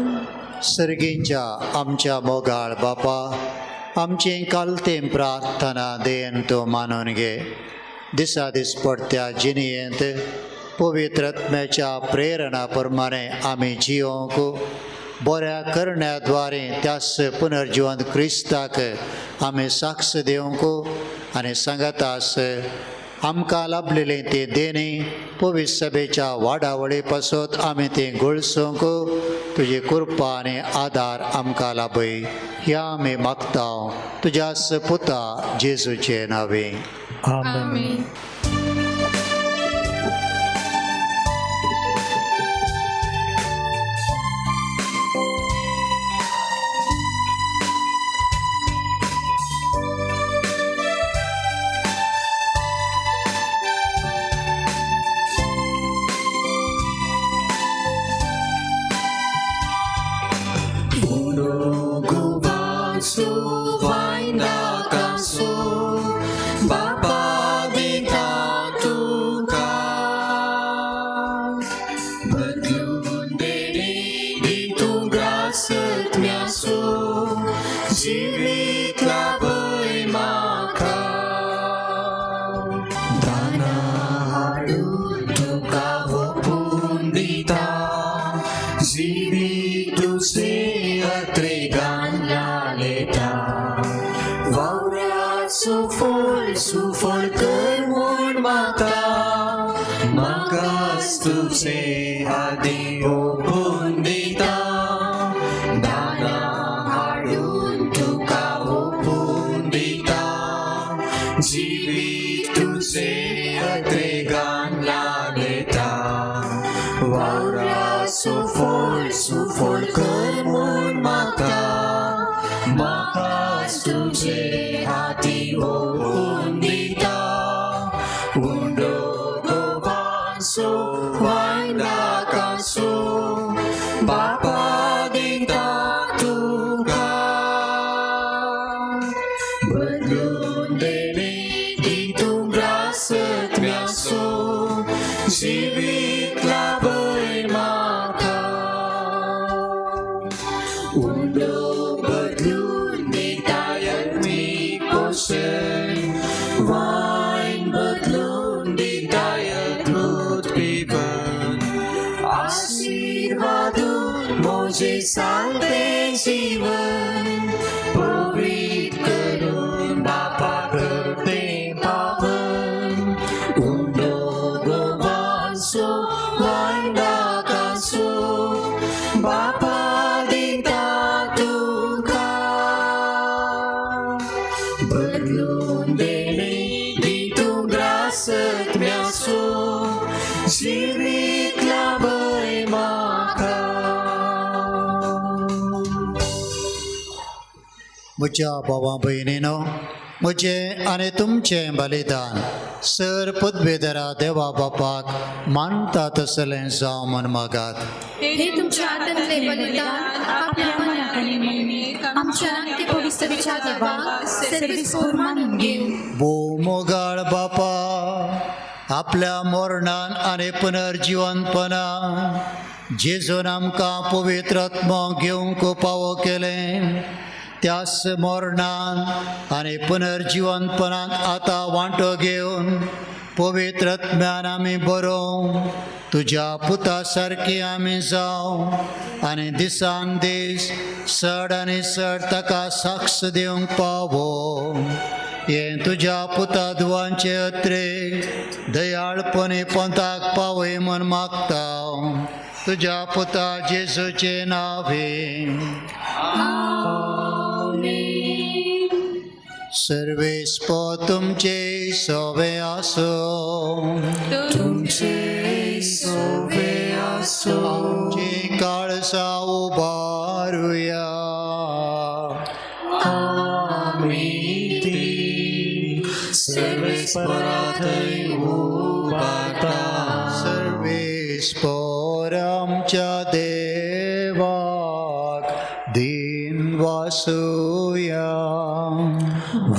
सर्गींच्या आमच्या मोगाळ बापा, आमची कालतें प्रार्थना देन तूं मानून घे. दिसा दीस पडत्या जिणयेंत पवित्र आत्म्याच्या प्रेरणा प्रमाणे आमी जियोंक बऱ्या करण्याद्वारे त्यास पुनर्जिवंत क्रिस्ताक आमी साक्ष दिवंक आनी सांगतास आमकां लाभलेलें तें देणी पवित्र सभेच्या वाडावळी पासत आमी तें घुळसूंक तुजी कृपा आनी आदार आमकां लाभय. ह्या आमी मागतां तुज्या पुता जेजूचे नांवे. आमेन. तुझे आदि ओपून दिता दाना हाडून तुका ओपून दिता जिवीत तुझे अत्रेगान लागता वावरा सुफोड कर म्हूण म्हाका तुझे हाती ओपून दिता उंडो गोवांचो बापा दिता तुका बदलून देणे दितूंक ग्रासत म्यासो जिवीत लाभय म्हाका उंडो बदलून दिता यत्मीक पोषण वायन बदलून दिता यत्मूत पिवन आशीर्वादून मोजे सालते जीवन पवित्र करून बापा करते पावन उंडो गोवांचो वांडाकाचो बापा दिता तुका बदलून देणे दितूंक ग्रासत म्यासो जिवीत लाभय म्हाका. म्हज्या भावां भयणीनो, म्हजें आनी तुमचें बलिदान सर पदवेदरा देवा बापाक मानता तसलें जावं म्हण मागात. हे तुमच्या आतंतले बलिदान आपल्या मनाकडे नेणे आमच्या नाते पवित्रीच्या देवाक सर्वेस्पोर मानून घेऊ. भोव मोगाळ बापा, आपल्या मरणान आनी पुनर्जिवनपणान जेजून आमकां पवित्र आत्मा घेवंक पावो केलें, त्याच मरणान आनी पुनर्जिवनपणान आतां वांटो घेवन पवित्र आत्म्यान आमी बरोवं, तुज्या पुता सारकी आमी जावं आनी दिसान दीस चड आनी चड ताका साक्ष दिवंक पावो. हें तुज्या पुता दुवांचे अत्रे दयाळपणी पंथाक पावय म्हण मागता, तुज्या पुता जेजूचे नांवे. सर्वेस्प तुमचे सोवे आसो, तुमचे सोवे आसो. आमची काळसा उबारुया. आमी ती सर्वेस्पराथय उबारता. सर्वेस्पर आमच्या देवाक दिन वासुया.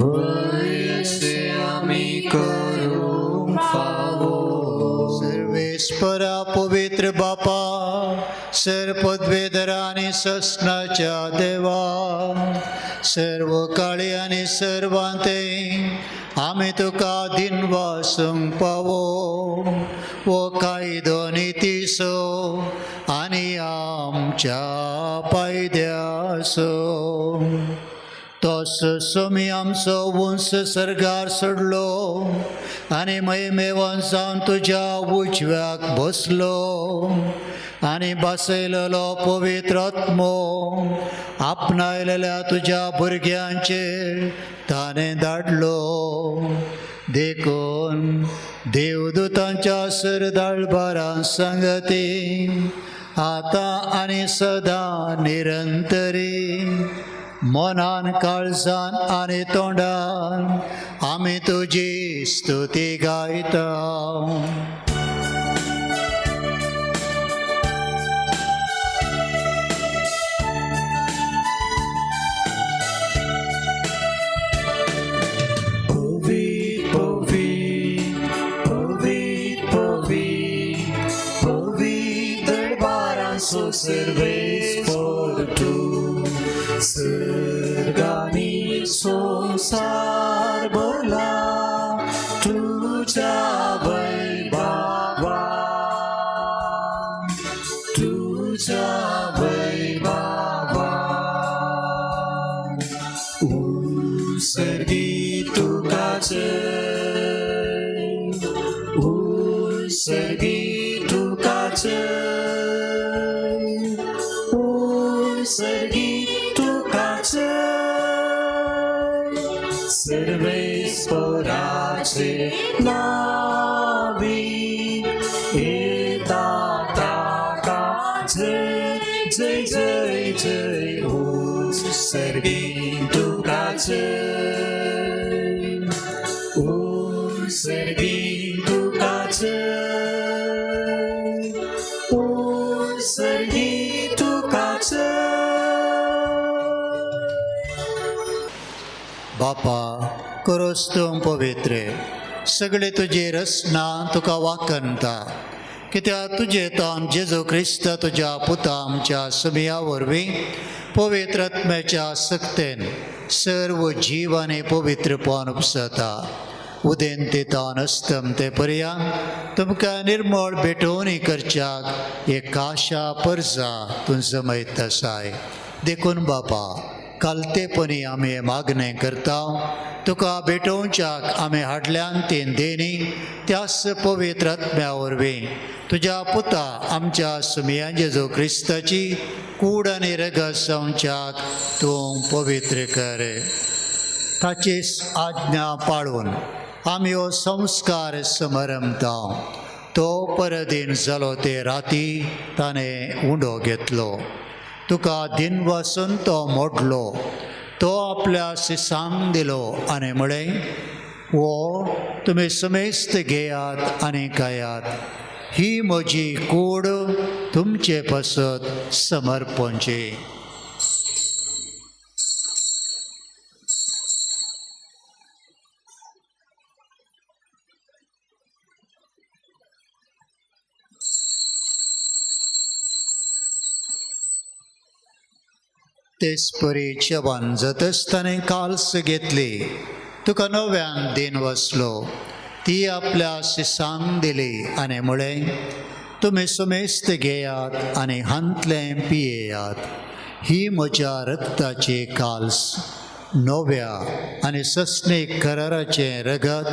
वयसे आमी करूंक फावो. सर्वेस्परा पवित्र बापा, सर पदवेदरा आनी ससनाच्या देवा, सर्व काळी आनी सर्वांते आमी तुका दिन वासूंक पावो. वो कायदो नितीसो आनी आमच्या पायद्यासो. तोस सोमी आमचो वंश सर्गार सोडलो आनी महिमेवन जावन तुज्या उजव्याक बसलो आनी बसयलेलो पवित्र आत्मो आपणायलेल्या तुज्या भुरग्यांचेर ताणें धाडलो. देखून देवदूतांच्या सरदाळबारां संगती आतां आनी सदां निरंतरी मनान काळजान आनी तोंडान आमी तुजी स्तुती गायता. Serveis tu sergani संसार भरला तुझ्या वैभवा. तुझ्या वैभवा उसर्गी तुकाच उसर्गी तुकाच सर्गी तुकाच सर्वेस्पराचे नावी येता ताका जय जय जय जय. ओ सर्गी तुकाच ओ सर्गी तुकाच ओ सर्गी तुकाच. बापा, करोस तूं पवित्र, सगळे तुजी रचना तुका वाकनता, कित्याक तुजे तान जेजू क्रिस्त तुज्या पुता आमच्या समिया वरवीं पवित्र आत्म्याच्या सक्तेन सर्व जीव आनी पवित्रपण उपसता. उदेंते तान अस्तम ते पर्यंत तुमकां निर्मळ भेटोवणी करच्याक एक आशा परजा तूं जमयत आसाय. देखून बापा, कालतेपणी आमी मागणें करता, तुका भेटोवच्याक आमी हाडल्यान तें देणी त्याच पवित्र आत्म्या वरवीं तुज्या पुता आमच्या सुमिया जेजू क्रिस्ताची कूड आनी रगत संवच्याक तूं पवित्र कर. ताचीच आज्ञा पाळून आमी हो संस्कार समरमता. तो परदीन जालो ते राती ताणें उंडो घेतलो. तुका दिन वसून तो मोडलो, तो आपल्या शिसांक दिलो आनी म्हळें, वो तुम्ही समेस्त घेयात आणि खायात. ही म्हजी कूड तुमचे पसत समर्पणचे. तेच परी जेवण जात असताना काल्स घेतली, तुका नव्यान दिन वसलो. ती आपल्या शिसांक दिली आणि मुळे तुम्ही समेस्त घेयात आणि हांतले पियेयात. ही म्हज्या रक्ताचे काल्स, नव्या आणि सस्नीक कराराचे रगत,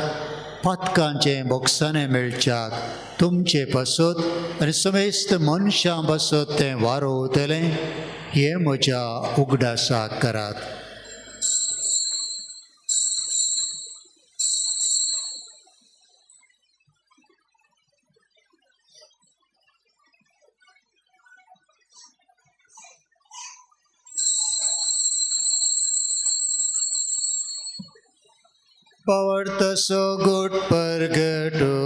पातकांचे बोगसाने मेळच्याक तुमचे पसत आणि समेस्त मनशां बसत तें वारोवतले. हे म्हज्या उगडासाक करात. पवर्तसो गुट परगटोया.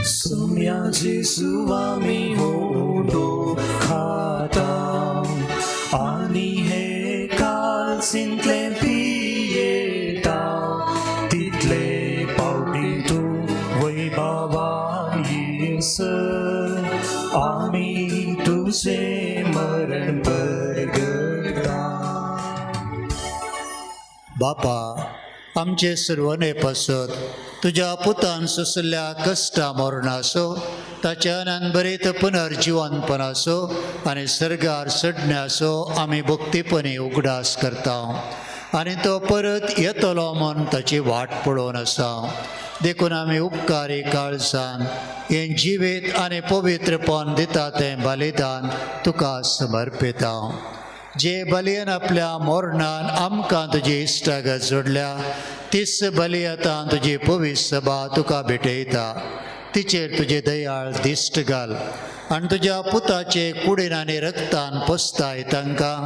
Sumia Jesu आम्ही होतो खाता आणि हे कालसिंतले पियेता तितले पावटी तू वैभवान येस. आम्ही तुझे मरण परगटा. बापा, आमचे सर्वने पसत तुझ्या पुतान सुसल्या कष्टा मरणासो, ताच्या अनंतरीत पुनर्जीवनपणासो आणि सर्गार चडण्यासो आमी भक्तीपणी उगडास करता. आणि तो परत येतलो म्हूण ताची वाट पळोवन आसा. देखून आमी उपकारी काळजान हें जिवीत आणि पवित्रपण दिता तें बलिदान तुका समर्पिता. जे बलियन आपल्या मोरणान आमकां तुजी इश्टागत जोडल्या, तीच बलियतां तुजी पवित्र सभा तुका भेटयता. तिचेर तुजे दयाळ दिश्ट घाल आनी तुज्या पुताचे कुडीन आनी रक्तान पोसताय तांकां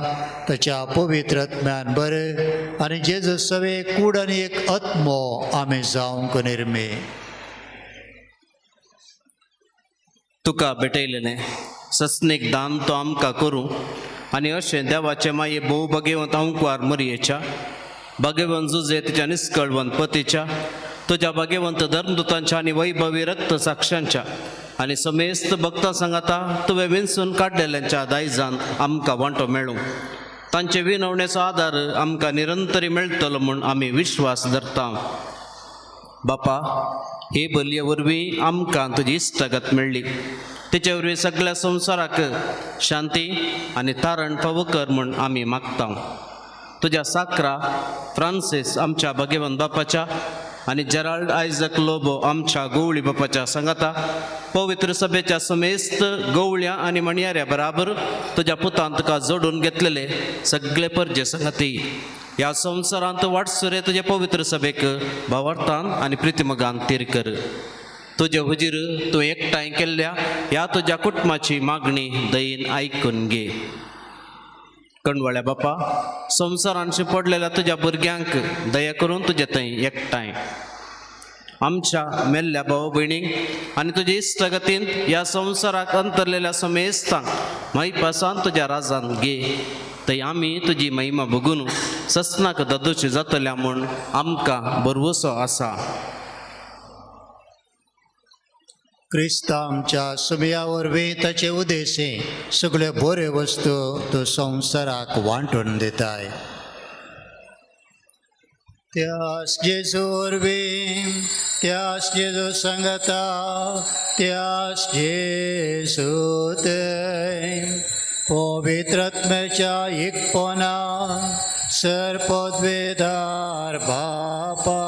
ताच्या पवित्र आत्म्यान बरें आनी जेजू सवे कूड आनी एक आत्मो आमी जावंक निर्मे. तुका भेटयलेलें सस्नेक दान तो आमकां करूं आनी अशें देवाचे माये भोव भगेवंत अंकुवार मरयेच्या, भगेवंत जुजे तिच्या निस्कळवंत पतीच्या, तुझ्या भगेवंत धर्मदुतांच्या आनी वैभवी रक्त साक्षांच्या आनी समेस्त भक्तां सांगाता तुवें विंचून काडलेल्यांच्या दायजान आमकां वांटो मेळूं. तांचे विनवणेचो आदार आमकां निरंतरी मेळटलो म्हूण आमी विश्वास धरता. बापा, हे बलये वरवीं आमकां तुजी इश्टागत मेळ्ळी. तिचे वरवीं सगळ्या संवसाराक शांती आनी तारण फावो कर म्हूण आमी मागता. तुज्या साकरा फ्रांसीस आमच्या भगेवंत बापाच्या आनी जेराल्ड आयजक लोबो आमच्या गवळी बापाच्या सांगाता पवित्र सभेच्या समेस्त गवळ्या आनी मणयाऱ्या बराबर तुज्या पुतान तुका जोडून घेतलेले सगळे परजे संगती ह्या संवसारांत वाटसुरे तुजे पवित्र सभेक भावार्थान आनी प्रितिमगान तीर कर. तुजे हुजीर तूं एकठांय केल्ल्या ह्या तुज्या कुटुंबाची मागणी दयेन आयकून घे. कणवळ्या बापा, संवसारांशी पडलेल्या तुज्या भुरग्यांक दया करून तुजे थंय एकठांय. आमच्या मेल्ल्या भाव भयणींक आनी तुजे इश्टगतीन ह्या संवसाराक अंतरलेल्या समेस्तांक मैपासान तुज्या राजान घे. थंय आमी तुजी महिमा बगून ससनाक ददोशी जातल्या म्हूण आमकां भरवोसो आसा. क्रिस्ता आमच्या सुमया वरवीं ताचे उदेशी सगळ्यो बऱ्यो वस्तू तूं संवसाराक वांटून दिताय. त्यास जेजू वरवीं, त्यास जेजू सांगता, त्यास जेजू थंय पवित्र आत्म्याच्या एकपणान सरपदवेदार बापा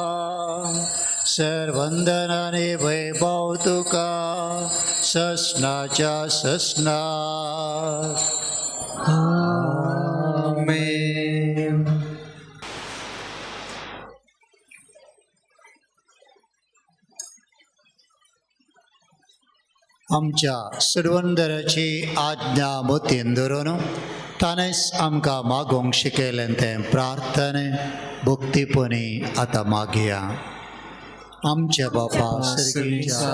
सर्वंदन आनी वैभव तुका ससनाच्या ससना. आमेन. आमच्या सडवंदराची आज्ञा मोतीन धरून ताणेंच आमकां मागोवंक शिकयलें तें प्रार्थने भक्तीपणी आतां मागया. आमच्या बापा सर्गीचा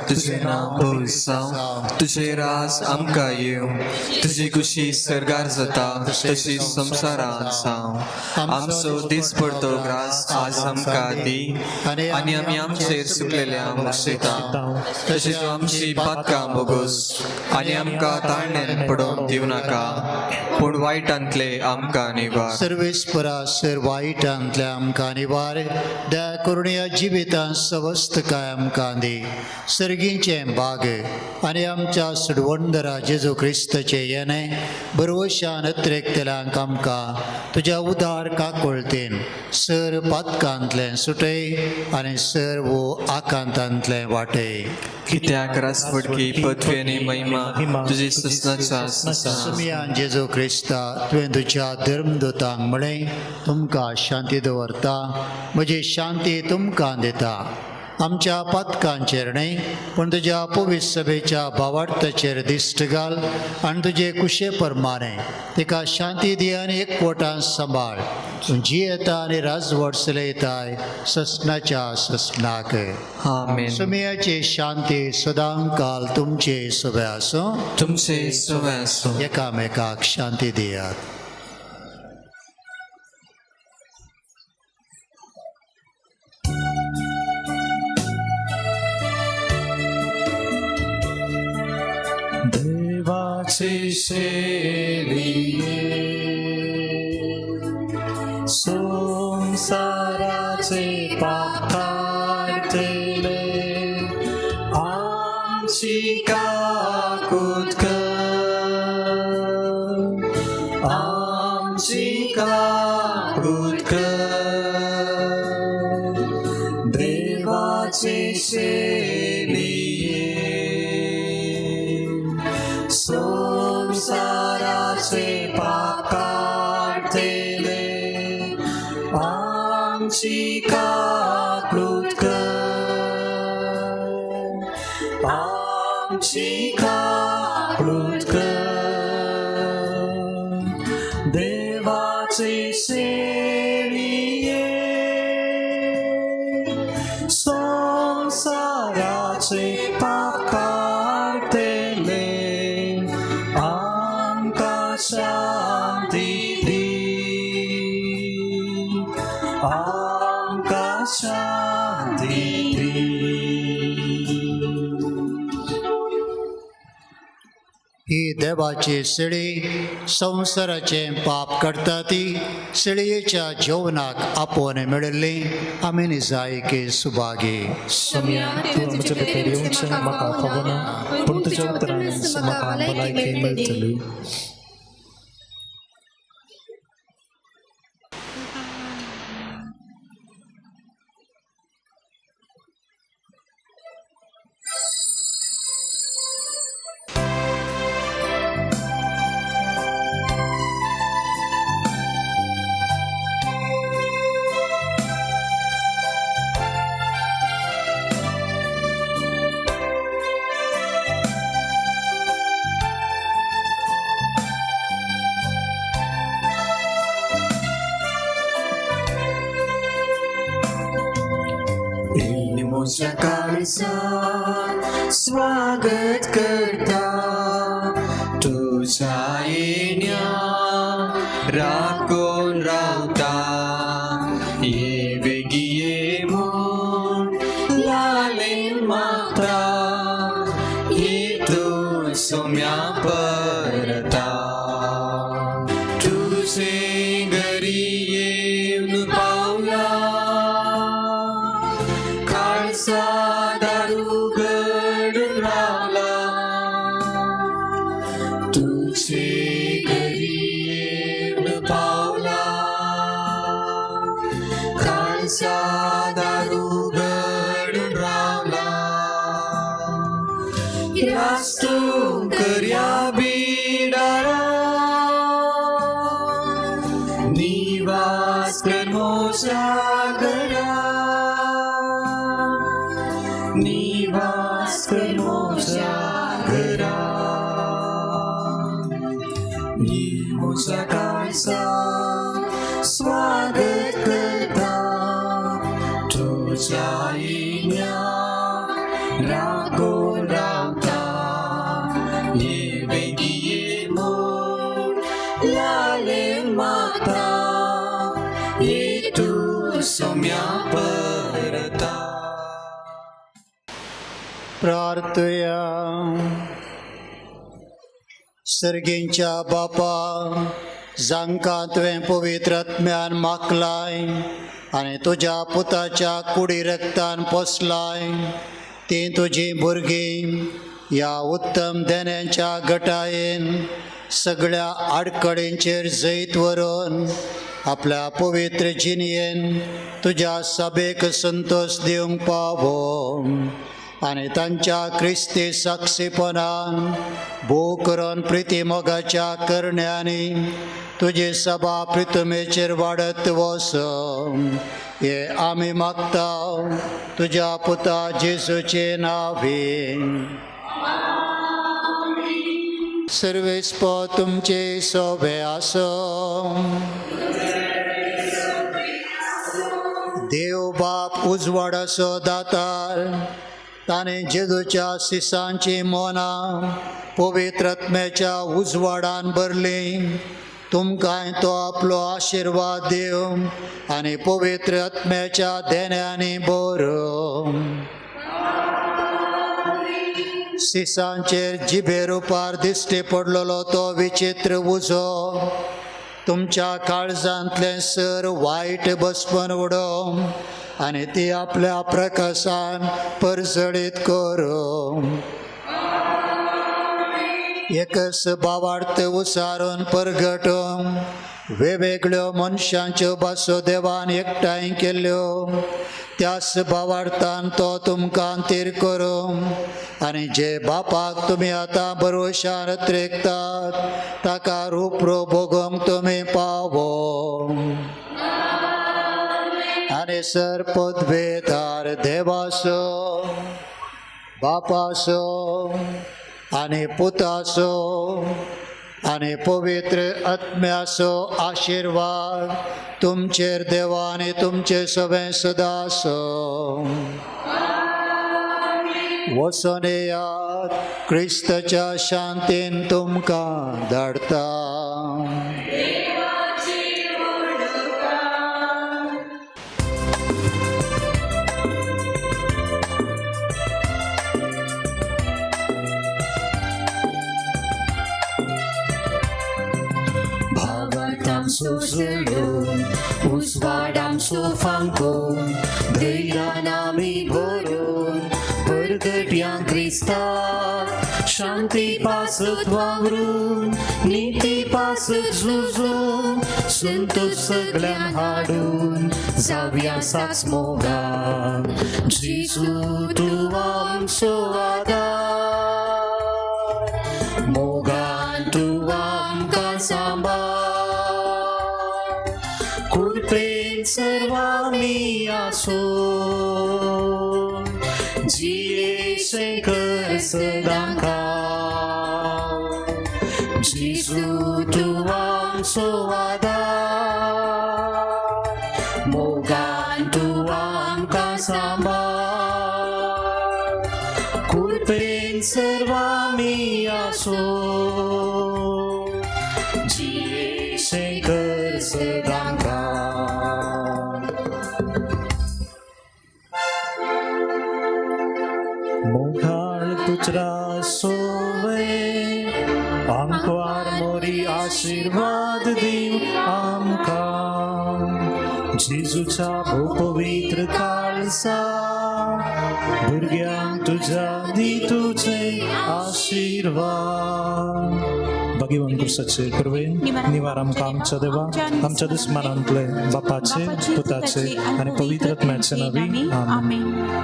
तुझे नाव पवित्र जावं, तुझे राज आमकां येवं, तुजी खुशी सरगार जाता तशी संवसारांत जावं. आमचो दिसपडतो ग्रास आज आमकां दी, आनी आमी आमचेर सुकलेल्यांक बक्षयता, तशी तूं आमची पातकां बोगोस आनी आमकां ताळणेन पडोवंक दिवं नाका, पूण वायटांतले आमकां निवार. सर्वेस्परा सर वायटांतले आमकां निवार, दया करून ह्या जिवितांत सवस्त काय आमकां दी. सर्गीचें भाग आनी आमच्या सडवंदरा जेजू क्रिस्ताचें येणें बरवशान अत्रेकतेल्यांक आमकां तुज्या उदार काकुळतेन सर पातकांतलें सुटय आनी सर्व आकांतांतलें वाटय. कित्याक रासपडकी पदवी आनी महिमा तुजी ससनाच्या आसा. सुमयान जेजू क्रिस्ता तुवें तुज्या धर्मदूतांक म्हळें, तुमकां शांती दवरता, म्हजी शांती तुमकां दिता. आमच्या पातकांचेर न्हय पूण तुज्या पवित्र सभेच्या भावार्थाचेर दिश्ट घाल आनी तुजे कुशे प्रमाणे तिका शांती दी आनी एकवटान सांबाळ. जी येता आनी राजवट चलयताय ससनाच्या ससनाक. आमेन. सुमयाची शांती सदां काल तुमचे सोबे आसूं. तुमचे सोबे आसूं. एकामेकाक शांती दियात. देवाचे शेलिये संसाराचे पाप काढले, आमची काकूत कर, आमची काकूत कर. देवाचे शेलिये संसाराचे पाप काढले, आमची काकूत कर, आमची काकूत कर. देवाचे सेविये संसाराचे पाप काढले, आमकां शांती दी, आमकां शांती दी. ही देवाची सिडी संवसाराचें पाप काडटा ती सिडयेच्या जेवणाक आपोवन मेळिल्ली आमी निजायके सुभागी. सम्या तूं आमचे भितर येवचें म्हाका खबना, पूण तुज्या उतरान म्हाका भलायकी मेळटली. म्हज्या काळजात स्वागत करता, तुझ्या येण्याक राखून रावता. ये बेगी ये म्हूण लालेन मागता, ये तूं सोम्या परता. तुझे घरी येवन पावला, दारू उगडून रावला. तुझे घरी येवन पावला, काळजा दारू उगडून रावला. रास्तू करया बिडारा, निवास कर मोच्या घरा, निवास कर मोच्या घरा ये मुझा काळजा स्वागत करता तुझ्या येण्या रागो रावता ये वेगी ये मोड लाले माता ये तू सौम्या परता. प्रार्थया. सर्गींच्या बापा जांकां तुवें पवित्र आत्म्यान माखलाय आनी तुज्या पुताच्या कुडी रक्तान पोसलाय ती तुजी भुरगीं ह्या उत्तम देण्यांच्या गटायेन सगळ्या आडकडेंचेर जैत व्हरून आपल्या पवित्र जिणयेन तुज्या सभेक संतोष दिवंक पावो आनी तांच्या क्रिस्ती साक्षीपणान भोव करून प्रिती मोगाच्या करण्यांनी तुजी सभा प्रितमेचेर वाडत वचो हे आमी मागता तुज्या पुता जेजूचे नांवीन. सर्वेस्प तुमचे सोबे आसो. देव बाप उजवाडाचो दातार ताणें जेजूच्या शिसांची मोना पवित्र आत्म्याच्या उजवाडान भरली. तुमकांय तो आपलो आशिर्वाद दिवं आनी पवित्र आत्म्याच्या देण्यांनी भरूं. शिसांचेर जिबे रुपार दिश्टी पडलेलो तो विचित्र उजो तुमच्या काळजांतले सर वायट बसपण उडोवं आनी ती आपल्या प्रकाशान परजळीत करूं. एकच भावार्थ उसारून परगटूंक वेगवेगळ्यो मनशांच्यो भासो देवान एकठांय केल्ल्यो त्याच भावार्थान तो तुमकां तीर करूं आनी जे बापाक तुमी आतां भरवशान रेखतात ताका रूपरो भोगोंक तुमी पावो. आनी सर पदवेदार देवाचो बापाचो आनी पुताचो आनी पवित्र आत्म्याचो आशिर्वाद तुमचेर देवा आनी तुमचे सगळे सदां आसो. वचून येयात क्रिस्ताच्या शांतीन तुमकां धाडटा. Susulun, uswadam sufangkun, deiranami borun, pergetian Kristat, shanti pasut wangrum, niti pasut zuzum, suntus seglam hadun, zawian saks moga, Jesu tuam soada, mogan tuam kasamba. Kurpen servami aso, jie sengker sedang kau, Jesu tuang soada, mogan tuang kasamba. Kurpen servami aso, jie sengker sedang kau. मोघाळ तुझरा सोवे आमकां मोरी आशीर्वाद दीव आमकां जेजूच्या भोव पवित्र काळजा भुरग्यांक तुझ्या दी तुझे आशीर्वाद. भगवान पुरुषाचे कर्वे निवार आमकां आमच्या देवा आमच्या दुस्मानांतले बापाचे पुताचे आनी पवित्र आत्म्याचे नांवी आमेन.